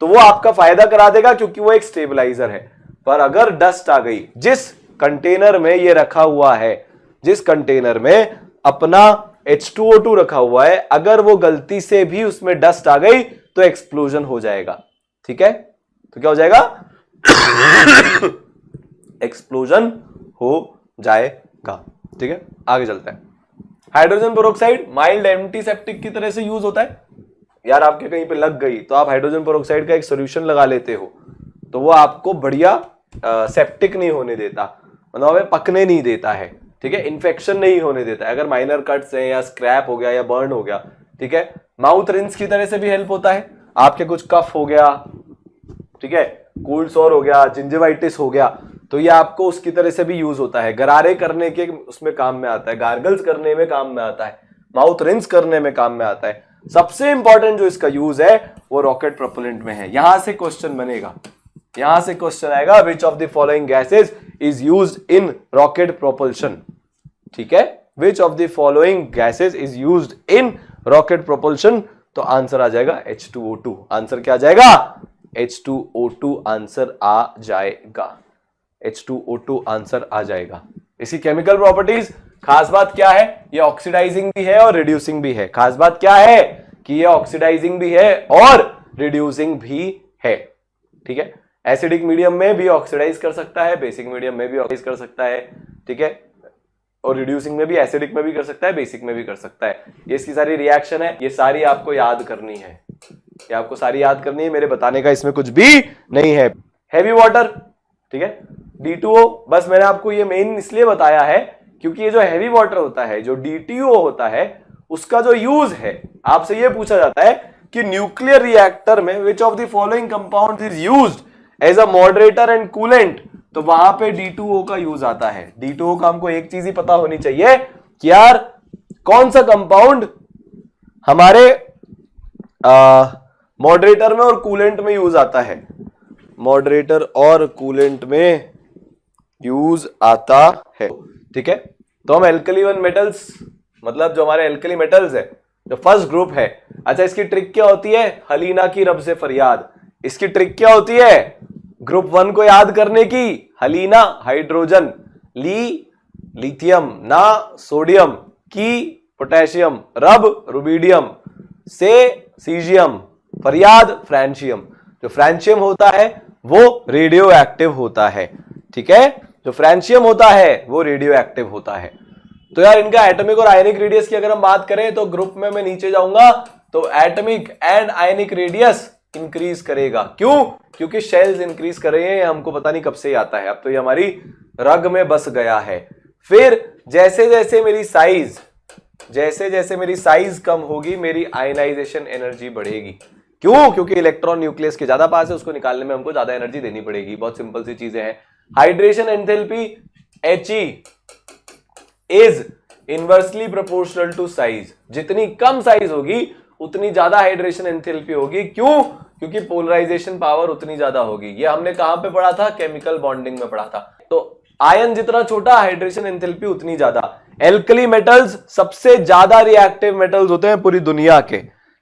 तो वो आपका फायदा करा देगा, क्योंकि वो एक स्टेबलाइजर है। पर अगर डस्ट आ गई, जिस कंटेनर में ये रखा हुआ है, जिस कंटेनर में अपना H2O2 रखा हुआ है, अगर वो गलती से भी उसमें डस्ट आ गई तो एक्सप्लोजन हो जाएगा। ठीक है, तो क्या हो जाएगा एक्सप्लोजन हो जाएगा। ठीक है, आगे चलते हैं। हाइड्रोजन पेरोक्साइड माइल्ड एंटीसेप्टिक की तरह से यूज होता है। यार आपके कहीं पे लग गई तो आप हाइड्रोजन पेरोक्साइड का एक सॉल्यूशन लगा लेते हो, तो वो आपको बढ़िया सेप्टिक नहीं होने देता, मतलब हमें पकने नहीं देता है। ठीक है, इन्फेक्शन नहीं होने देता है अगर माइनर कट्स हैं या स्क्रैप हो गया या बर्न हो गया। ठीक है, माउथ रिंस की तरह से भी हेल्प होता है। आपके कुछ कफ हो गया, ठीक है, कोल्ड सोर हो गया, जिंजिवाइटिस हो गया, तो ये आपको उसकी तरह से भी यूज होता है। गरारे करने के उसमें काम में आता है, गार्गल्स करने में काम में आता है, माउथ रिंस करने में काम में आता है। सबसे इंपॉर्टेंट जो इसका यूज है वो रॉकेट प्रोपेलेंट में है। यहां से क्वेश्चन बनेगा, यहां से क्वेश्चन आएगा, विच of the following gases is used in rocket propulsion. ठीक है, विच of the following gases is used in rocket propulsion, तो आंसर आ जाएगा H2O2। आंसर क्या आ जाएगा, H2O2 आंसर आ जाएगा। H2O2 आंसर आ जाएगा। इसी केमिकल प्रॉपर्टीज, खास बात क्या है, ये ऑक्सीडाइजिंग भी है और रिड्यूसिंग भी है। खास बात क्या है कि ये ऑक्सीडाइजिंग भी है और रिड्यूसिंग भी है। ठीक है, एसिडिक मीडियम में भी ऑक्सीडाइज कर सकता है, बेसिक मीडियम में भी ऑक्सीडाइज कर सकता है। ठीक है, और रिड्यूसिंग में भी, एसिडिक में भी कर सकता है, बेसिक में भी कर सकता है। ये इसकी सारी रिएक्शन है, ये सारी आपको याद करनी है, ये आपको सारी याद करनी है, मेरे बताने का इसमें कुछ भी नहीं है। हैवी वाटर, ठीक है, D2O, बस मैंने आपको ये मेन इसलिए बताया है क्योंकि ये जो हैवी वाटर होता है, जो D2O होता है, उसका जो यूज है, आपसे ये पूछा जाता है कि न्यूक्लियर रिएक्टर में which of the following compound is used as a moderator and coolant, तो वहां पे D2O का यूज आता है। D2O का हमको एक चीज ही पता होनी चाहिए कि यार कौन सा कंपाउंड हमारे मॉडरेटर में और कूलेंट में यूज आता है? मॉडरेटर और कूलेंट में यूज आता है, ठीक है। तो हम एल्कली वन मेटल्स, मतलब जो हमारे एल्कली मेटल्स है, जो फर्स्ट ग्रुप है। अच्छा, इसकी ट्रिक क्या होती है? हलीना की रब से फरियाद। इसकी ट्रिक क्या होती है ग्रुप वन को याद करने की? हलीना हाइड्रोजन, ली लिथियम, ना सोडियम, की पोटेशियम, रब रुबिडियम, से सीजियम, फरियाद फ्रांशियम। जो फ्रांशियम होता है वो रेडियो एक्टिव होता है, ठीक है। जो फ्रांशियम होता है वो रेडियो एक्टिव होता है। तो यार इनका एटॉमिक और आयनिक रेडियस की अगर हम बात करें तो ग्रुप में मैं नीचे जाऊंगा तो atomic and ionic radius increase करेगा। क्यों? क्योंकि शेल्स इंक्रीज कर रहे हैं। हमको पता नहीं कब से ही आता है, अब तो ये हमारी रग में बस गया है। फिर जैसे जैसे मेरी साइज कम होगी, मेरी आयनाइजेशन एनर्जी बढ़ेगी। क्यों? क्योंकि इलेक्ट्रॉन न्यूक्लियस के ज्यादा पास है, उसको निकालने में हमको ज्यादा एनर्जी देनी पड़ेगी। बहुत सिंपल सी चीजें हैं। Hydration enthalpy He is inversely proportional to size. जितनी कम साइज होगी उतनी ज्यादा हाइड्रेशन एंथैल्पी होगी। क्यों? क्योंकि पोलराइजेशन पावर उतनी ज्यादा होगी। ये हमने कहां पे पढ़ा था? केमिकल बॉन्डिंग में पढ़ा था। तो आयन जितना छोटा, हाइड्रेशन एंथैल्पी उतनी ज्यादा। एल्कली मेटल्स सबसे ज्यादा रिएक्टिव मेटल्स होते हैं पूरी दुनिया के,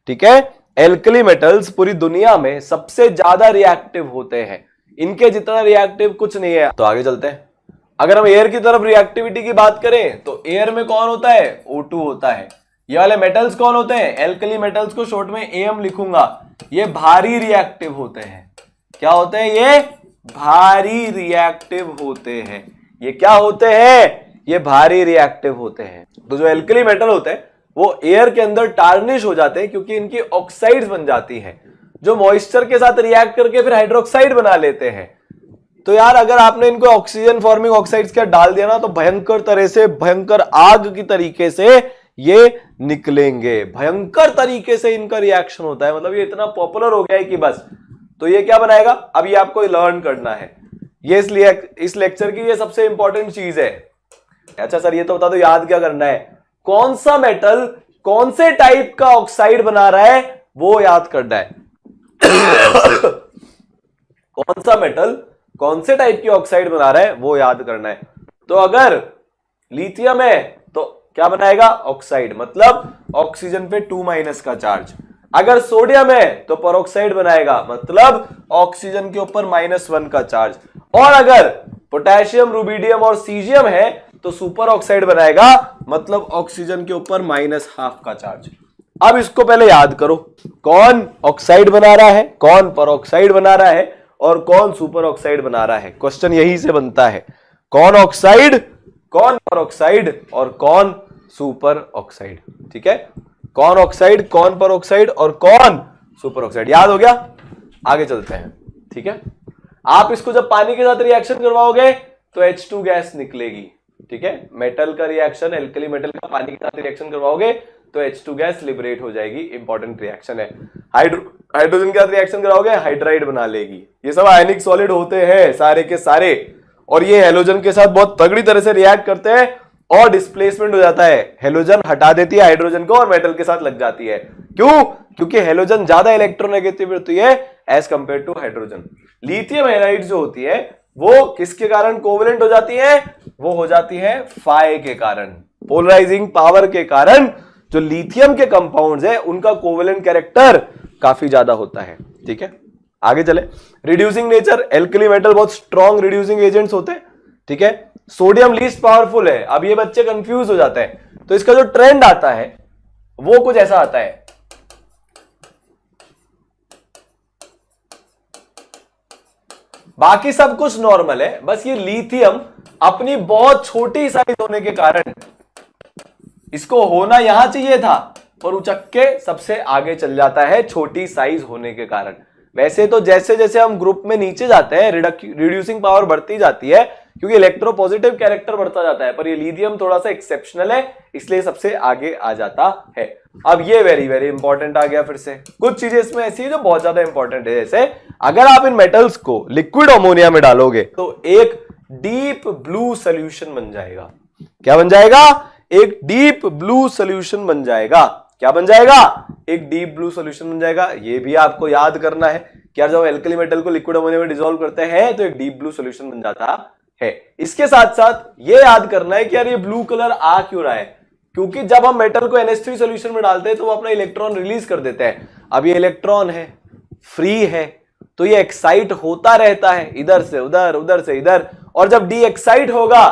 ठीक है। एल्कली मेटल्स पूरी दुनिया में सबसे ज्यादा रिएक्टिव होते हैं। इनके जितना रिएक्टिव कुछ नहीं है। तो आगे चलते हैं। अगर हम एयर की तरफ रिएक्टिविटी की बात करें तो एयर में कौन होता है? O2 होता है। ये वाले मेटल्स कौन होते हैं? एल्कली मेटल्स को शॉर्ट में Am लिखूंगा। ये भारी रिएक्टिव होते हैं। क्या होते हैं? ये भारी रिएक्टिव होते हैं। ये क्या होते हैं? ये भारी रिएक्टिव होते हैं। तो जो एल्कली मेटल होते हैं वो एयर के अंदर टार्निश हो जाते हैं क्योंकि इनकी ऑक्साइड्स बन जाती हैं, जो मॉइस्चर के साथ रिएक्ट करके फिर हाइड्रोक्साइड बना लेते हैं। तो यार अगर आपने इनको ऑक्सीजन फॉर्मिंग ऑक्साइड्स क्या डाल दिया ना, तो भयंकर तरह से, भयंकर आग की तरीके से ये निकलेंगे। भयंकर तरीके से इनका रिएक्शन होता है। मतलब ये इतना पॉपुलर हो गया है कि बस। तो ये क्या बनाएगा? अब ये आपको लर्न करना है। ये इस लेक्चर की ये सबसे इंपॉर्टेंट चीज है। अच्छा सर ये तो बता दो याद क्या करना है? कौन सा मेटल कौन से टाइप का ऑक्साइड बना रहा है वो याद करना है। कौन सा मेटल कौन से टाइप की ऑक्साइड बना रहा है वो याद करना है। तो अगर लिथियम है तो क्या बनाएगा? ऑक्साइड, मतलब ऑक्सीजन पे 2- का चार्ज। अगर सोडियम है तो परऑक्साइड बनाएगा, मतलब ऑक्सीजन के ऊपर -1 का चार्ज। और अगर पोटेशियम, रुबिडियम और सीजियम है तो सुपर ऑक्साइड बनाएगा, मतलब ऑक्सीजन के ऊपर -½ का चार्ज। अब इसको पहले याद करो, कौन ऑक्साइड बना रहा है, कौन परऑक्साइड बना रहा है और कौन सुपर ऑक्साइड बना रहा है। क्वेश्चन यही से बनता है, कौन ऑक्साइड, कौन परऑक्साइड और कौन सुपर ऑक्साइड। ठीक है, कौन ऑक्साइड, कौन परऑक्साइड और कौन सुपर ऑक्साइड। याद हो गया? आगे चलते हैं। ठीक है, आप इसको जब पानी के साथ रिएक्शन करवाओगे तो H2 गैस निकलेगी। ठीक है, मेटल का रिएक्शन, एल्कली मेटल का पानी के साथ रिएक्शन करवाओगे तो H2 गैस लिबरेट हो जाएगी। इंपॉर्टेंट रिएक्शन है। हाइड्रोजन के साथ रिएक्शन कराओगे हाइड्राइड बना लेगी। ये सब आयनिक सॉलिड होते हैं सारे के सारे, और ये हेलोजन के साथ बहुत तगड़ी तरह से रिएक्ट करते हैं और डिस्प्लेसमेंट हो जाता है। हेलोजन हटा देती है हाइड्रोजन को और मेटल के साथ लग जाती है। क्यों? क्योंकि हेलोजन ज्यादा इलेक्ट्रोनेगेटिव होती है as compare to hydrogen. Lithium halide जो होती है वो किसके कारण कोवेलेंट हो जाती है? वो हो जाती है फाई के कारण, पोलराइजिंग पावर के कारण। जो लिथियम के कंपाउंड्स है उनका कोवेलेंट कैरेक्टर काफी ज्यादा होता है। ठीक है, आगे चले। रिड्यूसिंग नेचर, एल्कली मेटल बहुत स्ट्रॉन्ग रिड्यूसिंग एजेंट्स होते हैं। ठीक है, सोडियम लीस्ट पावरफुल है। अब ये बच्चे कंफ्यूज हो जाते हैं, तो इसका जो ट्रेंड आता है वो कुछ ऐसा आता है। बाकी सब कुछ नॉर्मल है, बस ये लिथियम अपनी बहुत छोटी साइज होने के कारण, इसको होना यहां चाहिए था पर उचक के सबसे आगे चल जाता है छोटी साइज होने के कारण। वैसे तो जैसे जैसे हम ग्रुप में नीचे जाते हैं रिड्यूसिंग पावर बढ़ती जाती है क्योंकि इलेक्ट्रोपॉजिटिव कैरेक्टर बढ़ता जाता है, पर ये लिथियम थोड़ा सा एक्सेप्शनल है इसलिए सबसे आगे आ जाता है। अब ये वेरी वेरी इंपॉर्टेंट आ गया। फिर से कुछ चीजें इसमें ऐसी है जो बहुत ज्यादा इंपॉर्टेंट है। जैसे अगर आप इन मेटल्स को लिक्विड अमोनिया में डालोगे तो एक डीप ब्लू सोल्यूशन बन जाएगा। क्या बन जाएगा? एक डीप ब्लू सॉल्यूशन बन जाएगा। क्या बन जाएगा? एक डीप ब्लू सॉल्यूशन बन जाएगा। ये भी आपको याद करना है कि यार जब एल्कली मेटल को लिक्विड अमोनिया में डिसॉल्व करते हैं तो एक डीप ब्लू सॉल्यूशन बन जाता है। इसके साथ साथ ये याद करना है कि यार ये ब्लू कलर आ क्यों रहा है, क्योंकि जब हम मेटल को NH3 सॉल्यूशन में डालते हैं तो वो अपना इलेक्ट्रॉन रिलीज कर देते हैं। अब ये इलेक्ट्रॉन है, फ्री है, तो ये एक्साइट होता रहता है इधर से उधर, उधर से इधर, और जब डी एक्साइट होगा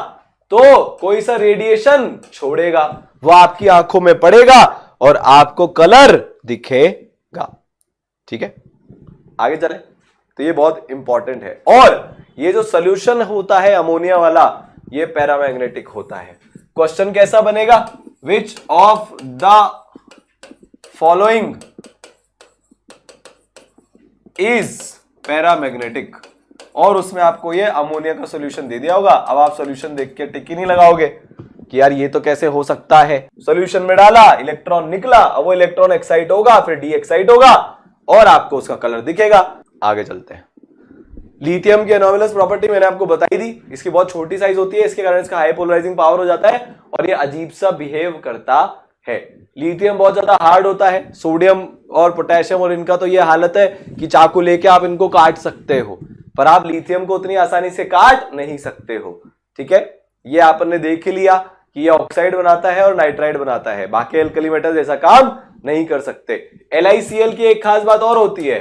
तो कोई सा रेडिएशन छोड़ेगा, वो आपकी आंखों में पड़ेगा और आपको कलर दिखेगा। ठीक है, आगे चले। तो ये बहुत इंपॉर्टेंट है। और ये जो सॉल्यूशन होता है अमोनिया वाला, ये पैरामैग्नेटिक होता है। क्वेश्चन कैसा बनेगा? विच of the following is paramagnetic, और उसमें आपको ये अमोनिया का सॉल्यूशन दे दिया होगा। अब आप सॉल्यूशन देख के टिक ही नहीं लगाओगे कि यार ये तो कैसे हो सकता है। सॉल्यूशन में डाला, इलेक्ट्रॉन निकला, अब वो इलेक्ट्रॉन एक्साइट होगा, फिर डी एक्साइट होगा और आपको उसका कलर दिखेगा। आगे चलते हैं। लिथियम की एनोमलस प्रॉपर्टी मैंने आपको बताई दी। इसकी बहुत छोटी साइज होती है, इसके कारण इसका हाई पोलराइजिंग पावर हो जाता है और ये अजीब सा बिहेव करता है। लिथियम बहुत ज्यादा हार्ड होता है। सोडियम और पोटेशियम और इनका तो ये हालत है कि चाकू लेके आप इनको काट सकते हो, पर आप लिथियम को उतनी आसानी से काट नहीं सकते हो। ठीक है, ये आपने देख लिया कि ये ऑक्साइड बनाता है और नाइट्राइड बनाता है। बाकी एल्कली मेटल जैसा काम नहीं कर सकते। LiCl की एक खास बात और होती है।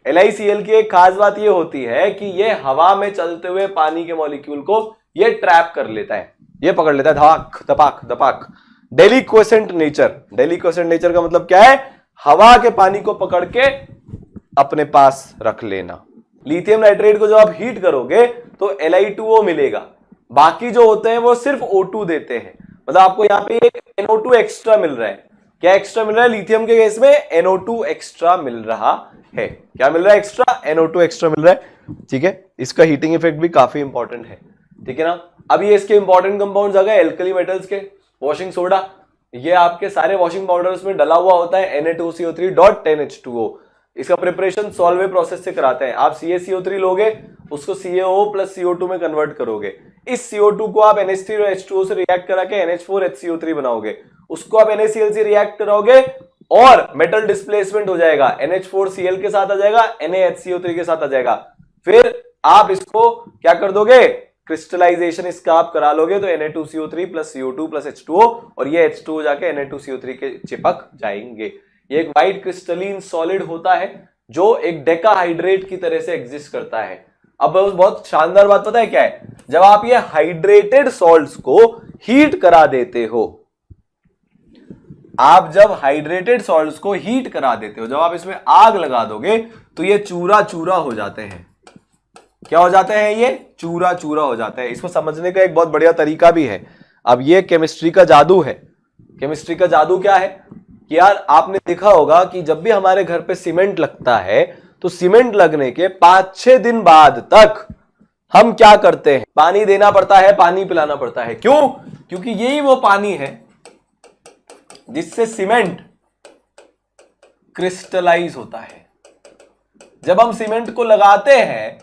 LiCl की एक खास बात ये होती है कि ये हवा में चलते हुए पानी के मॉलिक्यूल को ये ट्रैप कर लेता है, ये पकड़ लेता है, धपाक धपाक धपाक। डेलिक्वेसेंट नेचर, डेलिक्वेसेंट नेचर का मतलब क्या है? हवा के पानी को पकड़ के अपने पास रख लेना। लिथियम नाइट्रेट को जब आप हीट करोगे तो Li2O मिलेगा, बाकी जो होते हैं वो सिर्फ O2 देते हैं। मतलब आपको यहाँ पे एक NO2 एक्स्ट्रा मिल रहा है। क्या एक्स्ट्रा मिल रहा है? लिथियम के केस में NO2 एक्स्ट्रा मिल रहा है। क्या मिल रहा है? एक्स्ट्रा NO2 एक्स्ट्रा मिल रहा है। ठीक है, इसका हीटिंग इफेक्ट भी काफी इंपॉर्टेंट है। ठीक है ना। अब ये इसके इंपॉर्टेंट कंपाउंड्स आ गए एल्कली मेटल्स के। वॉशिंग सोडा, ये आपके सारे वॉशिंग पाउडर्स में डला हुआ होता है Na2CO3.10H2O। इसका प्रिपरेशन सॉल्वे प्रोसेस से कराते हैं। आप CaCO3 लोगे, उसको CaO प्लस CO2 में कन्वर्ट करोगे। इस CO2 को आप NH3 और H2O से रिएक्ट करा के NH4HCO3 बनाओगे। उसको आप NaCl से रिएक्ट कराओगे और मेटल डिस्प्लेसमेंट हो जाएगा। NH4Cl के साथ आ जाएगा, NaHCO3 के साथ आ जाएगा। फिर आप इसको क्या कर दोगे? क्रिस्टलाइजेशन इसका आप करा लोगे तो Na2CO3 plus CO2 plus H2O, और ये H2O जाके Na2CO3 के चिपक जाएंगे। ये एक व्हाइट क्रिस्टलीन सॉलिड होता है जो एक डेकाहाइड्रेट की तरह से एग्जिस्ट करता है। अब बहुत शानदार बात पता है क्या है? जब आप ये हाइड्रेटेड सॉल्ट्स को हीट करा देते हो, आप जब हाइड्रेटेड सॉल्ट्स को हीट करा देते हो, जब आप इसमें आग लगा दोगे तो ये चूरा चूरा हो जाते हैं। क्या हो जाते हैं? ये चूरा चूरा हो जाते हैं। इसको समझने का एक बहुत बढ़िया तरीका भी है। अब ये केमिस्ट्री का जादू है। केमिस्ट्री का जादू क्या है कि यार आपने देखा होगा कि जब भी हमारे घर पे सीमेंट लगता है तो सीमेंट लगने के 5-6 दिन बाद तक हम क्या करते हैं? पानी देना पड़ता है, पानी पिलाना पड़ता है। क्यों? क्योंकि यही वो पानी है जिससे सीमेंट क्रिस्टलाइज होता है। जब हम सीमेंट को लगाते हैं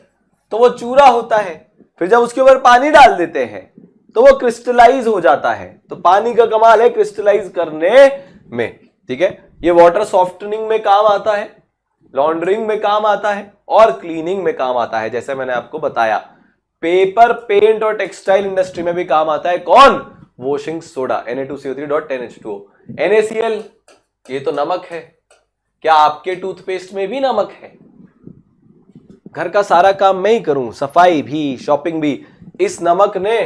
तो वो चूरा होता है, फिर जब उसके ऊपर पानी डाल देते हैं तो वो क्रिस्टलाइज हो जाता है। तो पानी का कमाल है क्रिस्टलाइज करने में। ठीक है, ये वाटर सॉफ्टनिंग में काम आता है, लॉन्ड्रिंग में काम आता है और क्लीनिंग में काम आता है। जैसे मैंने आपको बताया, पेपर, पेंट और टेक्सटाइल इंडस्ट्री में भी काम आता है। कौन? Washing soda, Na2CO3.10H2O। NaCl, ये तो नमक है। क्या आपके टूथपेस्ट में भी नमक है? घर का सारा काम मैं ही करूं, सफाई भी, शॉपिंग भी। इस नमक ने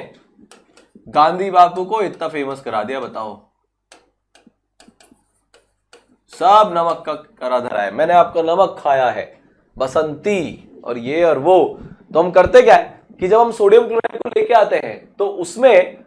गांधी बापू को इतना फेमस करा दिया, बताओ। सब नमक का करा धरा है। मैंने आपका नमक खाया है, बसंती और ये और वो। तो हम करते क्या है कि जब हम सोडियम क्लोराइड को लेके आते हैं तो उसमें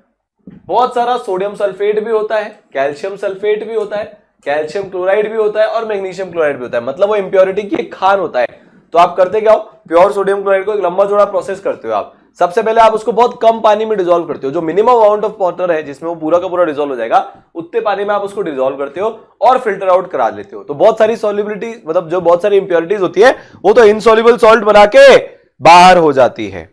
बहुत सारा सोडियम सल्फेट भी होता है, कैल्शियम सल्फेट भी होता है, कैल्शियम क्लोराइड भी होता है और मैग्नीशियम क्लोराइड भी होता है। मतलब वो इंप्योरिटी की एक खान होता है। तो आप करते क्या हो? प्योर सोडियम क्लोराइड को एक लंबा चौड़ा प्रोसेस करते हो आप। सबसे पहले आप उसको बहुत कम पानी में डिसॉल्व करते हो, जो मिनिमम अमाउंट ऑफ वाटर है जिसमें वो पूरा का पूरा डिसॉल्व हो जाएगा, उतने पानी में आप उसको डिसॉल्व करते हो और फिल्टर आउट करा लेते हो। तो बहुत सारी सॉल्युबिलिटी, मतलब जो बहुत सारी इंप्योरिटीज होती है वो तो इनसॉल्युबल सॉल्ट बना के बाहर हो जाती है।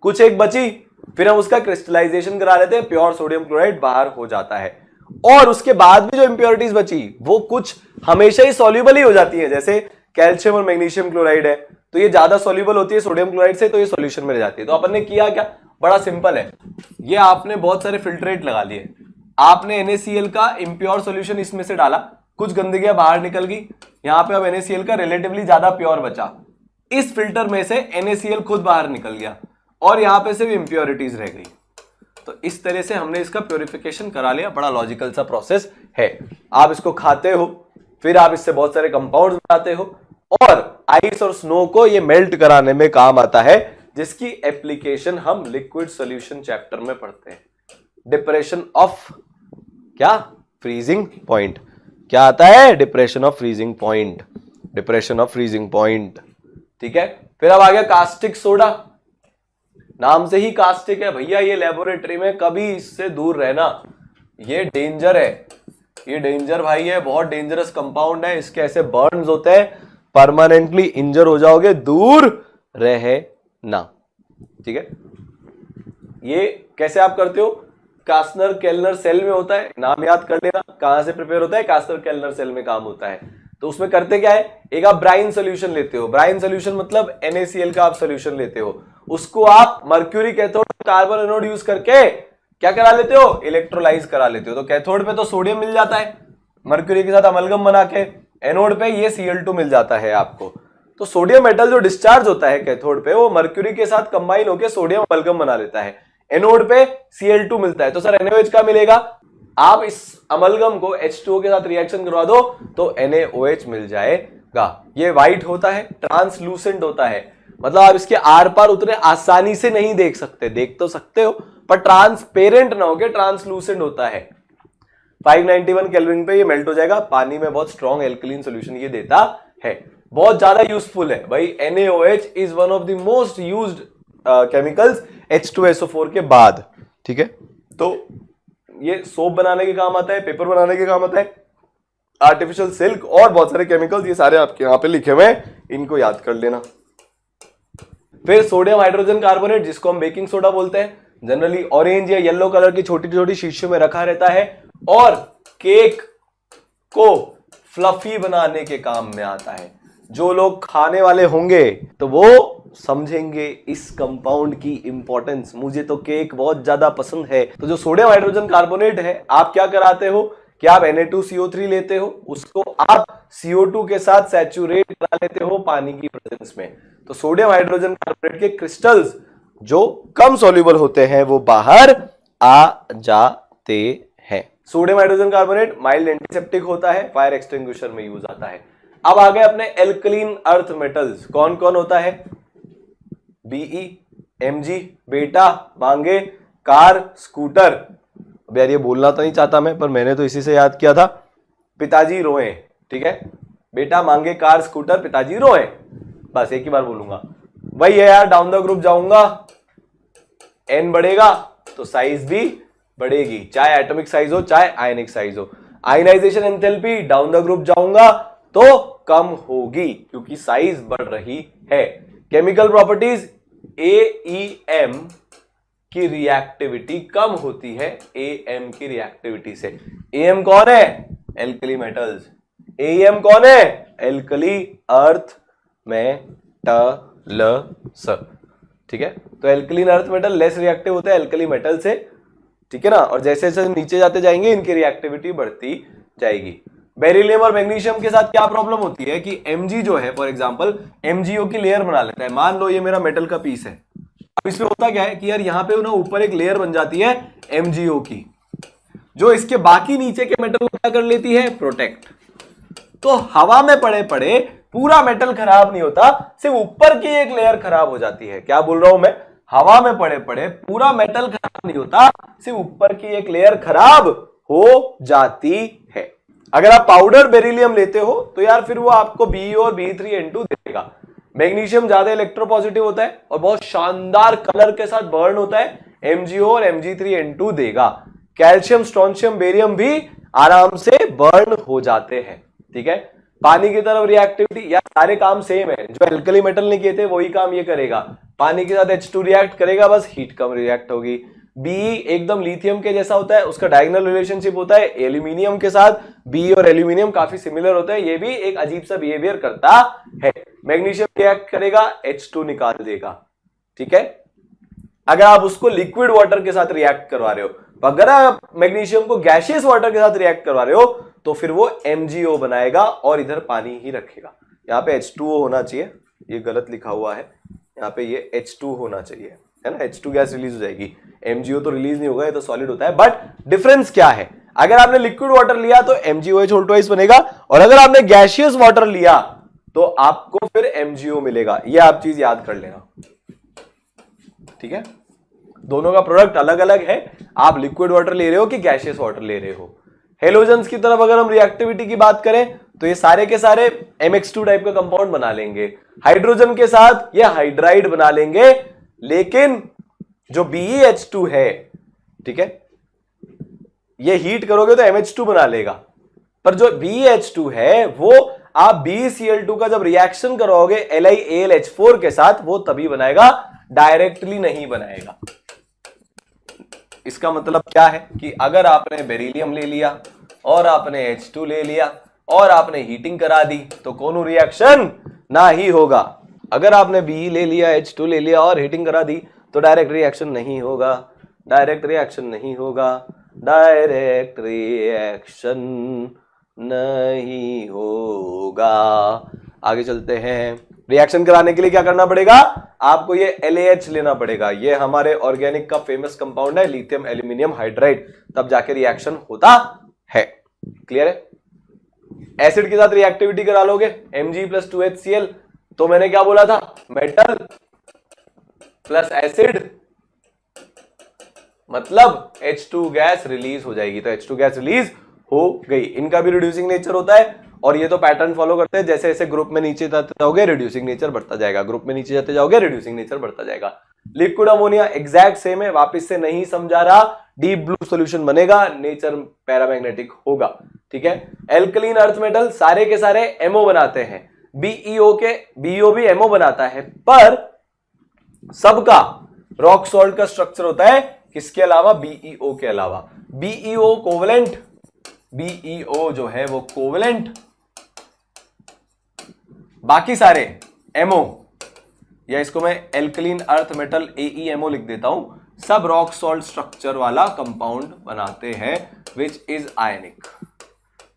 कुछ एक बची फिर हम उसका क्रिस्टलाइजेशन करा लेते हैं, प्योर सोडियम क्लोराइड बाहर हो जाता है। और उसके बाद भी जो इंप्योरिटीज बची वो कुछ हमेशा ही सॉल्युबल ही हो जाती है, जैसे कैल्शियम और मैग्नीशियम क्लोराइड है तो ये ज्यादा सॉल्युबल होती है सोडियम क्लोराइड से, तो ये सॉल्यूशन में रह जाती है। तो अपन ने किया क्या, बड़ा सिंपल है, ये आपने बहुत सारे फिल्ट्रेट लगा लिए, आपने NaCl का इम्प्योर सॉल्यूशन इसमें से डाला, कुछ गंदगियां बाहर निकल गई, यहां पे अब NaCl का रिलेटिवली ज्यादा प्योर बचा, इस फिल्टर में से NaCl खुद बाहर निकल गया और यहां पे सिर्फ इंप्योरिटीज रह गई। तो इस तरह से हमने इसका प्योरिफिकेशन करा लिया, बड़ा लॉजिकल सा प्रोसेस है। आप इसको खाते हो, फिर आप इससे बहुत सारे कंपाउंड्स बनाते हो, और आइस और स्नो को ये मेल्ट कराने में काम आता है, जिसकी एप्लीकेशन हम लिक्विड सॉल्यूशन चैप्टर में पढ़ते हैं। डिप्रेशन ऑफ क्या, फ्रीजिंग पॉइंट। क्या आता है, depression of freezing point, depression of freezing point. ठीक है, फिर अब आ गया कास्टिक सोडा। नाम से ही कास्टिक है भैया, ये लेबोरेटरी में कभी इससे दूर रहना, ये डेंजर है, ये डेंजर भाई है, बहुत डेंजरस कंपाउंड है, इसके ऐसे बर्न्स होते हैं, परमानेंटली इंजर हो जाओगे, दूर रहना। ठीक है, ये कैसे आप करते हो, कास्नर केल्नर सेल में होता है, नाम याद कर लेना, कहां से प्रिपेयर होता है, कास्नर केल्नर सेल में काम होता है। तो उसमें करते क्या है, एक आप ब्राइन सोल्यूशन लेते हो, ब्राइन सोल्यूशन मतलब NaCl का आप सोल्यूशन लेते हो, उसको आप mercury cathode carbon anode use करके क्या करा लेते हो, इलेक्ट्रोलाइज करा लेते हो। तो कैथोड पे तो सोडियम मिल जाता है, मर्क्यूरी के साथ अमलगम बना के, एनोड पे ये Cl2 मिल जाता है आपको। तो सोडियम मेटल जो डिस्चार्ज होता है कैथोड पे, वो मर्क्यूरी के साथ कंबाइन होकर सोडियम अमलगम बना लेता है, एनोड पे Cl2 मिलता है। तो सर NaOH का मिलेगा, आप इस अमलगम को H2O के साथ रिएक्शन करवा दो तो NaOH मिल जाएगा। ये व्हाइट होता है, ट्रांसलूसेंट होता है, मतलब आप इसके आर पार उतने आसानी से नहीं देख सकते, देख तो सकते हो पर ट्रांसपेरेंट ना होके ट्रांसलूसेंट होता है। 591 केल्विन पे ये मेल्ट हो जाएगा, पानी में बहुत स्ट्रॉन्ग एल्कलीन सॉल्यूशन ये देता है, बहुत ज्यादा यूजफुल है भाई। NaOH is one of the most used chemicals H2SO4 के बाद। ठीक है, तो ये सोप बनाने के काम आता है, पेपर बनाने के काम आता है, आर्टिफिशियल सिल्क और बहुत सारे केमिकल्स, ये सारे आपके यहां पे लिखे हुए हैं, इनको याद कर लेना। फिर सोडियम हाइड्रोजन कार्बोनेट, जिसको हम बेकिंग सोडा बोलते हैं, जनरली ऑरेंज या येलो कलर की छोटी छोटी शीशियों में रखा रहता है और केक को फ्लफी बनाने के काम में आता है। जो लोग खाने वाले होंगे तो वो समझेंगे इस कंपाउंड की इंपॉर्टेंस। मुझे तो केक बहुत ज्यादा पसंद है। तो जो सोडियम हाइड्रोजन कार्बोनेट है, आप क्या कराते हो कि आप Na2CO3 लेते हो, उसको आप CO2 के साथ सैचुरेट करा लेते हो पानी की प्रेजेंस में। तो सोडियम हाइड्रोजन कार्बोनेट के क्रिस्टल्स जो कम सॉल्युबल होते हैं वो बाहर आ जाते हैं। Sodium hydrogen carbonate mild antiseptic होता है, फायर एक्सटिंग्विशर में यूज आता है। अब आ गए अपने एल्कलीन अर्थ मेटल्स, कौन कौन होता है, Be, Mg, बेटा, मांगे, कार, स्कूटर। अब यार ये बोलना तो नहीं चाहता मैं, पर मैंने तो इसी से याद किया था, पिताजी रोए। ठीक है, बेटा, मांगे, कार, स्कूटर, पिताजी रोए, बस एक ही बार बोलूंगा। वही है यार, डाउन द ग्रुप जाऊंगा, N बढ़ेगा तो साइज भी बढ़ेगी, चाहे एटॉमिक साइज हो चाहे आयनिक साइज हो। Ionisation enthalpy, down the group जाऊंगा तो कम होगी क्योंकि साइज बढ़ रही है। केमिकल प्रॉपर्टीज, AEM की रिएक्टिविटी कम होती है AM की रिएक्टिविटी से। AM कौन है, एल्कली मेटल्स। AEM कौन है, एल्कली अर्थ मेटल्स। ठीक है, तो alkaline earth metal less reactive होता है एल्कली मेटल से। ठीक है ना, और जैसे जैसे नीचे जाते जाएंगे इनकी रिएक्टिविटी बढ़ती जाएगी। बेरिलियम और मैग्नीशियम के साथ क्या प्रॉब्लम होती है कि Mg जो है, फॉर एग्जांपल MgO की लेयर बना लेता है। मान लो ये मेरा मेटल का पीस है, अब इसमें होता क्या है कि यार यहाँ पे ना ऊपर एक लेयर बन जाती है MgO की, जो इसके बाकी नीचे के मेटल को क्या कर लेती है, प्रोटेक्ट। तो हवा में पड़े पड़े पूरा मेटल खराब नहीं होता, सिर्फ ऊपर की एक लेयर खराब हो जाती है। क्या बोल रहा हूं मैं, हवा में पड़े पड़े पूरा मेटल खराब नहीं होता, सिर्फ ऊपर की एक लेयर खराब हो जाती है। अगर आप पाउडर बेरिलियम लेते हो तो यार फिर वो आपको Be और Be3N2 देगा। मैग्नीशियम ज्यादा इलेक्ट्रोपॉजिटिव होता है और बहुत शानदार कलर के साथ बर्न होता है, MgO और Mg3N2 देगा। कैल्शियम, स्ट्रोंशियम, बेरियम भी आराम से बर्न हो जाते हैं। ठीक है, पानी की तरफ रिएक्टिविटी, यार सारे काम सेम है, जो एल्कली मेटल ने किए थे वही काम ये करेगा। पानी के साथ H2 रिएक्ट करेगा, बस हीट कम रिएक्ट होगी। बी एकदम लिथियम के जैसा होता है, उसका डायगोनल रिलेशनशिप होता है एल्यूमिनियम के साथ। बी और एल्यूमिनियम काफी सिमिलर होते हैं, ये भी एक अजीब सा बिहेवियर करता है। मैग्नीशियम रिएक्ट करेगा, H2 निकाल देगा, ठीक है। अगर आप उसको लिक्विड वाटर के साथ रिएक्ट करवा रहे हो, अगर आप मैग्नीशियम को गैसियस वाटर के साथ रिएक्ट करवा रहे हो, तो फिर वो MgO बनाएगा और इधर पानी ही रखेगा। यहाँ पे H2O होना चाहिए, ये गलत लिखा हुआ है, यहाँ पे ये H2 होना चाहिए, है ना। H2 गैस रिलीज हो जाएगी, MgO तो रिलीज नहीं होगा, ये तो सॉलिड होता है। बट डिफरेंस क्या है, अगर आपने लिक्विड वाटर लिया तो MgOH होल ट्वाइस बनेगा, और अगर आपने गैसियस वाटर लिया तो आपको फिर MgO मिलेगा। ये आप चीज याद कर लेना, ठीक है। दोनों का प्रोडक्ट अलग अलग है, आप लिक्विड वाटर ले रहे हो कि गैसियस वाटर ले रहे हो। हेलोजन्स की तरफ अगर हम रिएक्टिविटी की बात करें तो ये सारे के सारे MX2 टाइप का कंपाउंड बना लेंगे, हाइड्रोजन के साथ ये हाइड्राइड बना लेंगे। लेकिन जो BeH2 है, ठीक है, ये हीट करोगे तो MH2 बना लेगा, पर जो BeH2 है वो आप BeCl2 का जब रिएक्शन करोगे LiAlH4 के साथ, वो तभी बनाएगा, डायरेक्टली नहीं बनाएगा। इसका मतलब क्या है कि अगर आपने बेरिलियम ले लिया और आपने H2 ले लिया और आपने हीटिंग करा दी तो कौन रिएक्शन ना ही होगा। अगर आपने Be ले लिया, H2 ले लिया और हीटिंग करा दी तो डायरेक्ट रिएक्शन नहीं होगा, डायरेक्ट रिएक्शन नहीं होगा, डायरेक्ट रिएक्शन नहीं होगा। आगे चलते हैं। रिएक्शन कराने के लिए क्या करना पड़ेगा, आपको ये LAH लेना पड़ेगा, ये हमारे ऑर्गेनिक का फेमस कंपाउंड है, लिथियम एल्यूमिनियम हाइड्राइड, तब जाके रिएक्शन होता है। क्लियर है। एसिड के साथ रिएक्टिविटी करा लोगे Mg+2HCl, तो मैंने क्या बोला था, मेटल प्लस एसिड मतलब H2 गैस रिलीज हो जाएगी, तो H2 गैस रिलीज हो गई। इनका भी रिड्यूसिंग नेचर होता है, और ये तो पैटर्न फॉलो करते हैं, जैसे जैसे ग्रुप में नीचे जाते जाओगे रिड्यूसिंग नेचर बढ़ता जाएगा, ग्रुप में नीचे जाते जाओगे रिड्यूसिंग नेचर बढ़ता जाएगा। लिक्विड अमोनिया एग्जैक्ट सेम है, वापस से नहीं समझा रहा, डीप ब्लू सॉल्यूशन बनेगा, नेचर पैरामैग्नेटिक होगा, ठीक है। एल्कलीन अर्थ मेटल सारे के सारे MO बनाते हैं, BeO भी MO बनाता है, पर सबका रॉक सॉल्ट का स्ट्रक्चर होता है किसके अलावा, BeO के अलावा। BeO कोवलेंट, BeO जो है वो कोवलेंट, बाकी सारे MO, या इसको मैं एल्कलीन अर्थ मेटल AeMO लिख देता हूं, सब रॉक सॉल्ट स्ट्रक्चर वाला कंपाउंड बनाते हैं विच इज आयनिक।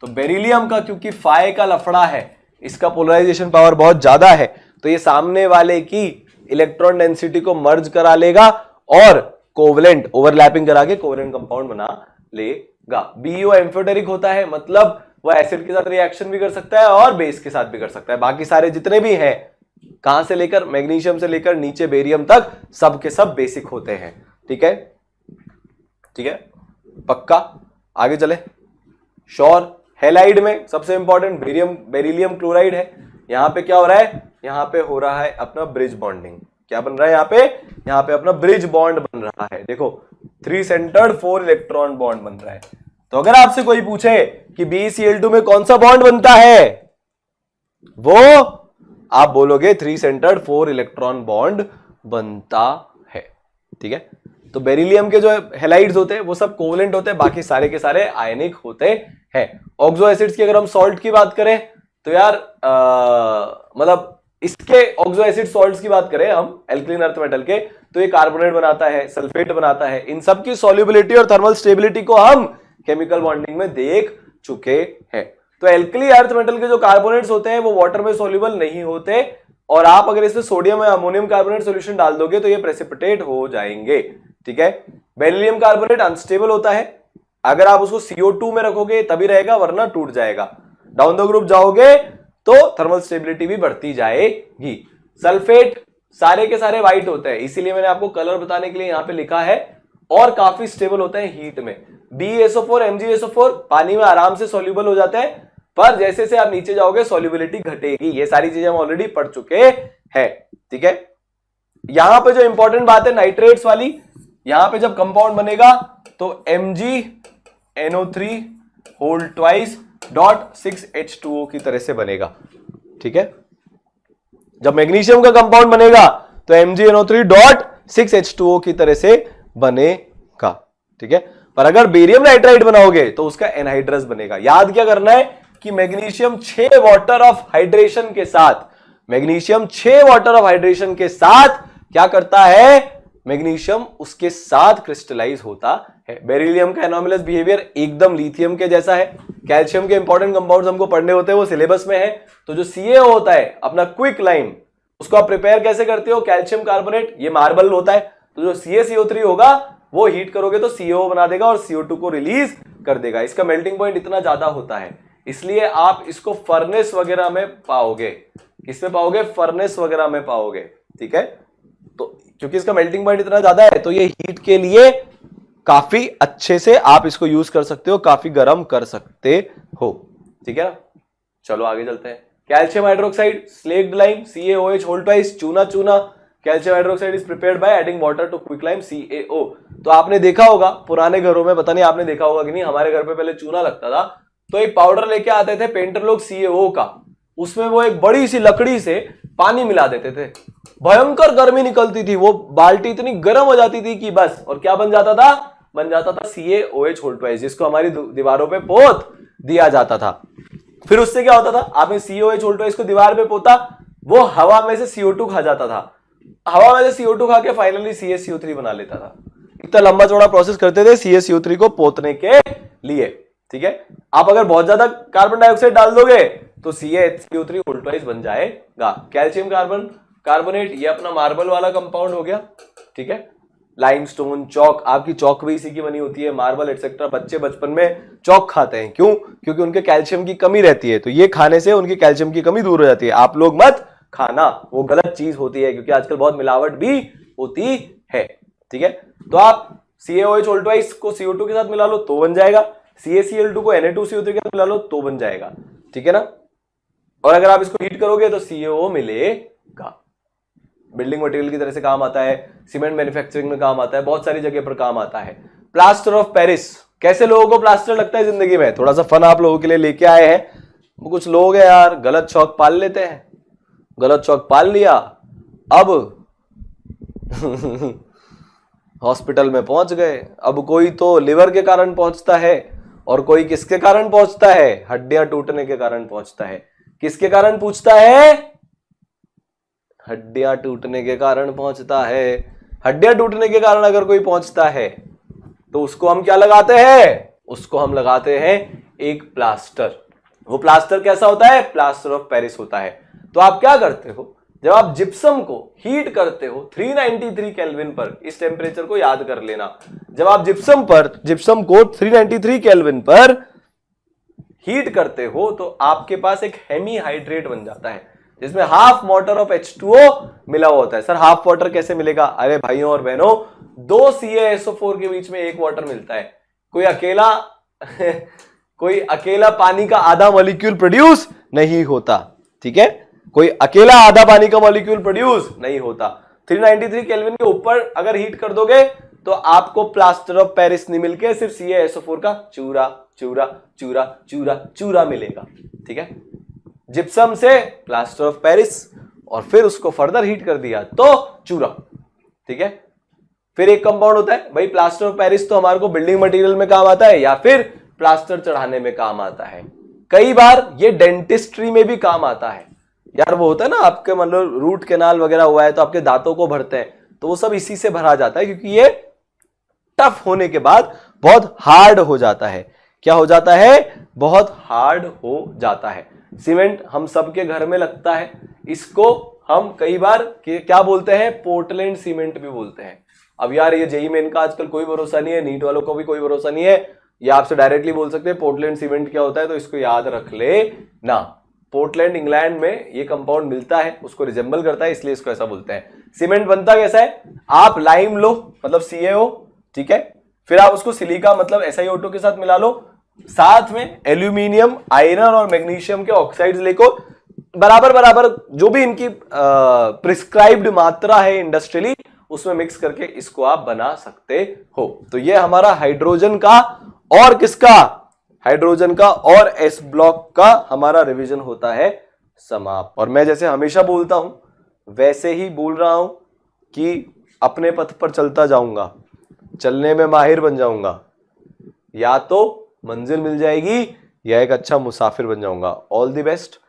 तो बेरिलियम का क्योंकि फाई का लफड़ा है, इसका पोलराइजेशन पावर बहुत ज्यादा है, तो ये सामने वाले की इलेक्ट्रॉन डेंसिटी को मर्ज करा लेगा और कोवलेंट ओवरलैपिंग करा के कोवलेंट कंपाउंड बना लेगा। BeO एम्फोटेरिक होता है, मतलब वो एसिड के साथ रिएक्शन भी कर सकता है और बेस के साथ भी कर सकता है। बाकी सारे जितने भी हैं, कहां से लेकर मैग्नीशियम से लेकर नीचे बेरियम तक, सब के सब बेसिक होते हैं, ठीक है, ठीक है, पक्का। आगे चले, श्योर। हेलाइड में सबसे इंपॉर्टेंट बेरिलियम क्लोराइड है। यहां पे क्या हो रहा है, यहां पे हो रहा है अपना ब्रिज बॉन्डिंग। क्या बन रहा है यहाँ पे अपना ब्रिज बॉन्ड बन रहा है। देखो 3 सेंटर्ड 4 इलेक्ट्रॉन बॉन्ड बन रहा है। तो अगर आपसे कोई पूछे कि BeCl2 में कौन सा बॉन्ड बनता है, वो आप बोलोगे 3 सेंटर्ड 4 इलेक्ट्रॉन बॉन्ड बनता है, ठीक है। तो बेरिलियम के जो हेलाइड्स होते हैं वो सब कोवलेंट होते हैं, बाकी सारे के सारे आयनिक होते हैं। ऑक्सो एसिड्स की अगर हम सॉल्ट की बात करें तो यार मतलब इसके ऑक्सो एसिड सॉल्ट्स की बात करें हम एल्कलीन अर्थ मेटल के, तो ये कार्बोनेट बनाता है, सल्फेट बनाता है। इन सब की सॉल्युबिलिटी और थर्मल स्टेबिलिटी को हम केमिकल बॉन्डिंग में देख चुके हैं। तो एल्कली अर्थ मेटल के जो कार्बोनेट्स होते हैं वो वाटर में सॉल्युबल नहीं होते, और आप अगर इसमें सोडियम या अमोनियम कार्बोनेट सॉल्यूशन डाल दोगे तो ये प्रेसिपिटेट हो जाएंगे, ठीक है। बेरिलियम कार्बोनेट अनस्टेबल होता है, अगर आप उसको CO2 में रखोगे तभी रहेगा, वरना टूट जाएगा। डाउन द ग्रुप जाओगे तो थर्मल स्टेबिलिटी भी बढ़ती जाएगी। सल्फेट सारे के सारे व्हाइट होते हैं, इसीलिए मैंने आपको कलर बताने के लिए यहां पे लिखा है, और काफी स्टेबल होते हैं हीट में। BeSO4 MgSO4 पानी में आराम से सॉल्युबल हो जाता है, पर जैसे से आप नीचे जाओगे सॉल्युबिलिटी घटेगी। ये सारी चीजें हम ऑलरेडी पढ़ चुके हैं, ठीक है। यहां पे जो इंपॉर्टेंट बात है नाइट्रेट्स वाली, यहां पे जब कंपाउंड बनेगा तो MgNO3 होल ट्वाइस .6H2O की तरह से बनेगा, ठीक है। जब मैग्नीशियम का कंपाउंड बनेगा तो MgNO3 डॉट 6H2O की तरह से बनेगा, ठीक है। पर अगर बेरियम नाइट्राइड बनाओगे तो उसका एनहाइड्रस बनेगा। याद क्या करना है कि मैग्नीशियम 6 वाटर ऑफ हाइड्रेशन के साथ, मैग्नीशियम 6 वाटर ऑफ हाइड्रेशन के साथ क्या करता है, मैग्नीशियम उसके साथ क्रिस्टलाइज होता है। बेरिलियम का एनोमलस बिहेवियर एकदम लिथियम के जैसा है। कैल्शियम के इंपॉर्टेंट कंपाउंड्स हमको पढ़ने होते हैं, वो सिलेबस में है। तो जो CaO होता है अपना क्विक लाइम, उसको आप प्रिपेयर कैसे करते हो, कैल्शियम कार्बोनेट, ये मार्बल होता है। तो जो CaCO3 होगा वो हीट करोगे तो CaO बना देगा और CO2 को रिलीज कर देगा। इसका मेल्टिंग पॉइंट इतना ज्यादा होता है, इसलिए आप इसको फर्नेस वगैरह में पाओगे। किसमें पाओगे, फर्नेस वगैरह में पाओगे, ठीक है। तो क्योंकि इसका मेल्टिंग पॉइंट इतना ज्यादा है तो ये हीट के लिए काफी अच्छे से आप इसको यूज कर सकते हो, काफी गर्म कर सकते हो, ठीक है ना। चलो आगे चलते हैं। Calcium hydroxide, slaked lime, CaOH whole twice, चूना चूना। Calcium hydroxide is prepared by adding water to quick lime CaO। तो आपने देखा होगा पुराने घरों में, पता नहीं आपने देखा होगा कि नहीं, हमारे घर पे पहले चूना लगता था तो एक पाउडर लेके आते थे पेंटर लोग CaO का, उसमें वो एक बड़ी सी लकड़ी से पानी मिला देते थे, भयंकर गर्मी निकलती थी, वो बाल्टी इतनी गर्म हो जाती थी कि बस, और क्या बन जाता था, बन जाता था CaOH होल ट्वाइस, जिसको हमारी दीवारों पे पोत दिया जाता था। फिर उससे क्या होता था, आपने CaOH होल ट्वाइस को दीवार पे पोता, वो हवा में से CO2 खा जाता था, हवा में से CO2 खा के फाइनली CaCO3 बना लेता था। इतना लंबा चौड़ा प्रोसेस करते थे CaCO3 को पोतने के लिए, ठीक है। आप अगर बहुत ज्यादा कार्बन डाइऑक्साइड डाल दोगे तो CaCO3 होल ट्वाइस बन जाएगा। कैल्शियम कार्बोनेट, ये अपना मार्बल वाला कंपाउंड हो गया, ठीक है। लाइमस्टोन, चौक, आपकी चौक भी इसी की बनी होती है, मार्बल एटसेट्रा। बच्चे बचपन में चौक खाते हैं, क्यों, क्योंकि उनके कैल्शियम की कमी रहती है, तो ये खाने से उनकी कैल्शियम की कमी दूर हो जाती है। आप लोग मत खाना, वो गलत चीज होती है, क्योंकि आजकल बहुत मिलावट भी होती है, ठीक है। तो आप CaOH होल ट्वाइस को CO2 के साथ मिला लो तो बन जाएगा, CaCl2 को Na2CO3 के साथ मिला लो तो बन जाएगा, ठीक है ना। और अगर आप इसको हीट करोगे तो CaO मिलेगा। बिल्डिंग मटेरियल की तरह से काम आता है, सीमेंट मैन्युफैक्चरिंग में काम आता है, बहुत सारी जगह पर काम आता है। प्लास्टर ऑफ पेरिस, कैसे लोगों को प्लास्टर लगता है जिंदगी में, थोड़ा सा फन आप लोगों के लिए लेके आए हैं। कुछ लोग हैं यार गलत शौक पाल लेते हैं, गलत शौक पाल लिया, अब हॉस्पिटल में पहुंच गए। अब कोई तो लिवर के कारण पहुंचता है और कोई किसके कारण पहुंचता है, हड्डियां टूटने के कारण पहुंचता है। किसके कारण पूछता है, हड्डियां टूटने के कारण पहुंचता है। हड्डियां टूटने के कारण अगर कोई पहुंचता है तो उसको हम क्या लगाते हैं, उसको हम लगाते हैं एक प्लास्टर। वो प्लास्टर कैसा होता है, प्लास्टर ऑफ पेरिस होता है। तो आप क्या करते हो, जब आप जिप्सम को हीट करते हो 393 केल्विन पर, इस टेम्परेचर को याद कर लेना, जब आप जिप्सम को 393 केल्विन पर हीट करते हो तो आपके पास एक हेमीहाइड्रेट बन जाता है जिसमें हाफ वाटर ऑफ H2O मिला हुआ होता है। सर हाफ वाटर कैसे मिलेगा, अरे भाइयों और बहनों, 2 CaSO4 के बीच में एक वाटर मिलता है। कोई अकेला पानी का आधा मॉलिक्यूल प्रोड्यूस नहीं होता, ठीक है, कोई अकेला आधा पानी का मॉलिक्यूल प्रोड्यूस नहीं होता। 393 केल्विन के ऊपर अगर हीट कर दोगे तो आपको प्लास्टर ऑफ पेरिस नहीं मिलके सिर्फ CaSO4 का चूरा चूरा चूरा चूरा चूरा मिलेगा, ठीक है। जिप्सम से प्लास्टर ऑफ पेरिस और फिर उसको फर्दर हीट कर दिया तो चूरा, ठीक है। फिर एक कंपाउंड होता है भाई, प्लास्टर ऑफ पेरिस तो हमारे को बिल्डिंग मटेरियल में काम आता है या फिर प्लास्टर चढ़ाने में काम आता है, कई बार ये डेंटिस्ट्री में भी काम आता है। यार वो होता है ना आपके मतलब रूट कैनाल वगैरह हुआ है तो आपके दांतों को भरते हैं, तो वो सब इसी से भरा जाता है, क्योंकि ये टफ होने के बाद बहुत हार्ड हो जाता है। क्या हो जाता है, बहुत हार्ड हो जाता है। सीमेंट हम सबके घर में लगता है, इसको हम कई बार क्या बोलते हैं, पोर्टलैंड सीमेंट भी बोलते हैं। अब यार ये जेईई मेन का आजकल कोई भरोसा नहीं है, नीट वालों को भी कोई भरोसा नहीं है, ये आपसे डायरेक्टली बोल सकते हैं पोर्टलैंड सीमेंट क्या होता है, तो इसको याद रख ले ना। पोर्टलैंड इंग्लैंड में ये कंपाउंड मिलता है, उसको रिजेंबल करता है, इसलिए इसको ऐसा बोलते हैं। सीमेंट बनता कैसा है, आप लाइम लो मतलब CaO, ठीक है, फिर आप उसको सिलिका मतलब SiO2 के साथ मिला लो, साथ में एल्यूमिनियम, आयरन और मैग्नीशियम के ऑक्साइड्स लेको बराबर बराबर जो भी इनकी प्रिस्क्राइब्ड मात्रा है इंडस्ट्रियली उसमें मिक्स करके इसको आप बना सकते हो। तो ये हमारा हाइड्रोजन का और किसका, हाइड्रोजन का और S ब्लॉक का हमारा रिवीजन होता है समाप्त। और मैं जैसे हमेशा बोलता हूं वैसे ही बोल रहा हूं, कि अपने पथ पर चलता जाऊंगा, चलने में माहिर बन जाऊंगा, या तो मंजिल मिल जाएगी या एक अच्छा मुसाफिर बन जाऊंगा। All the best.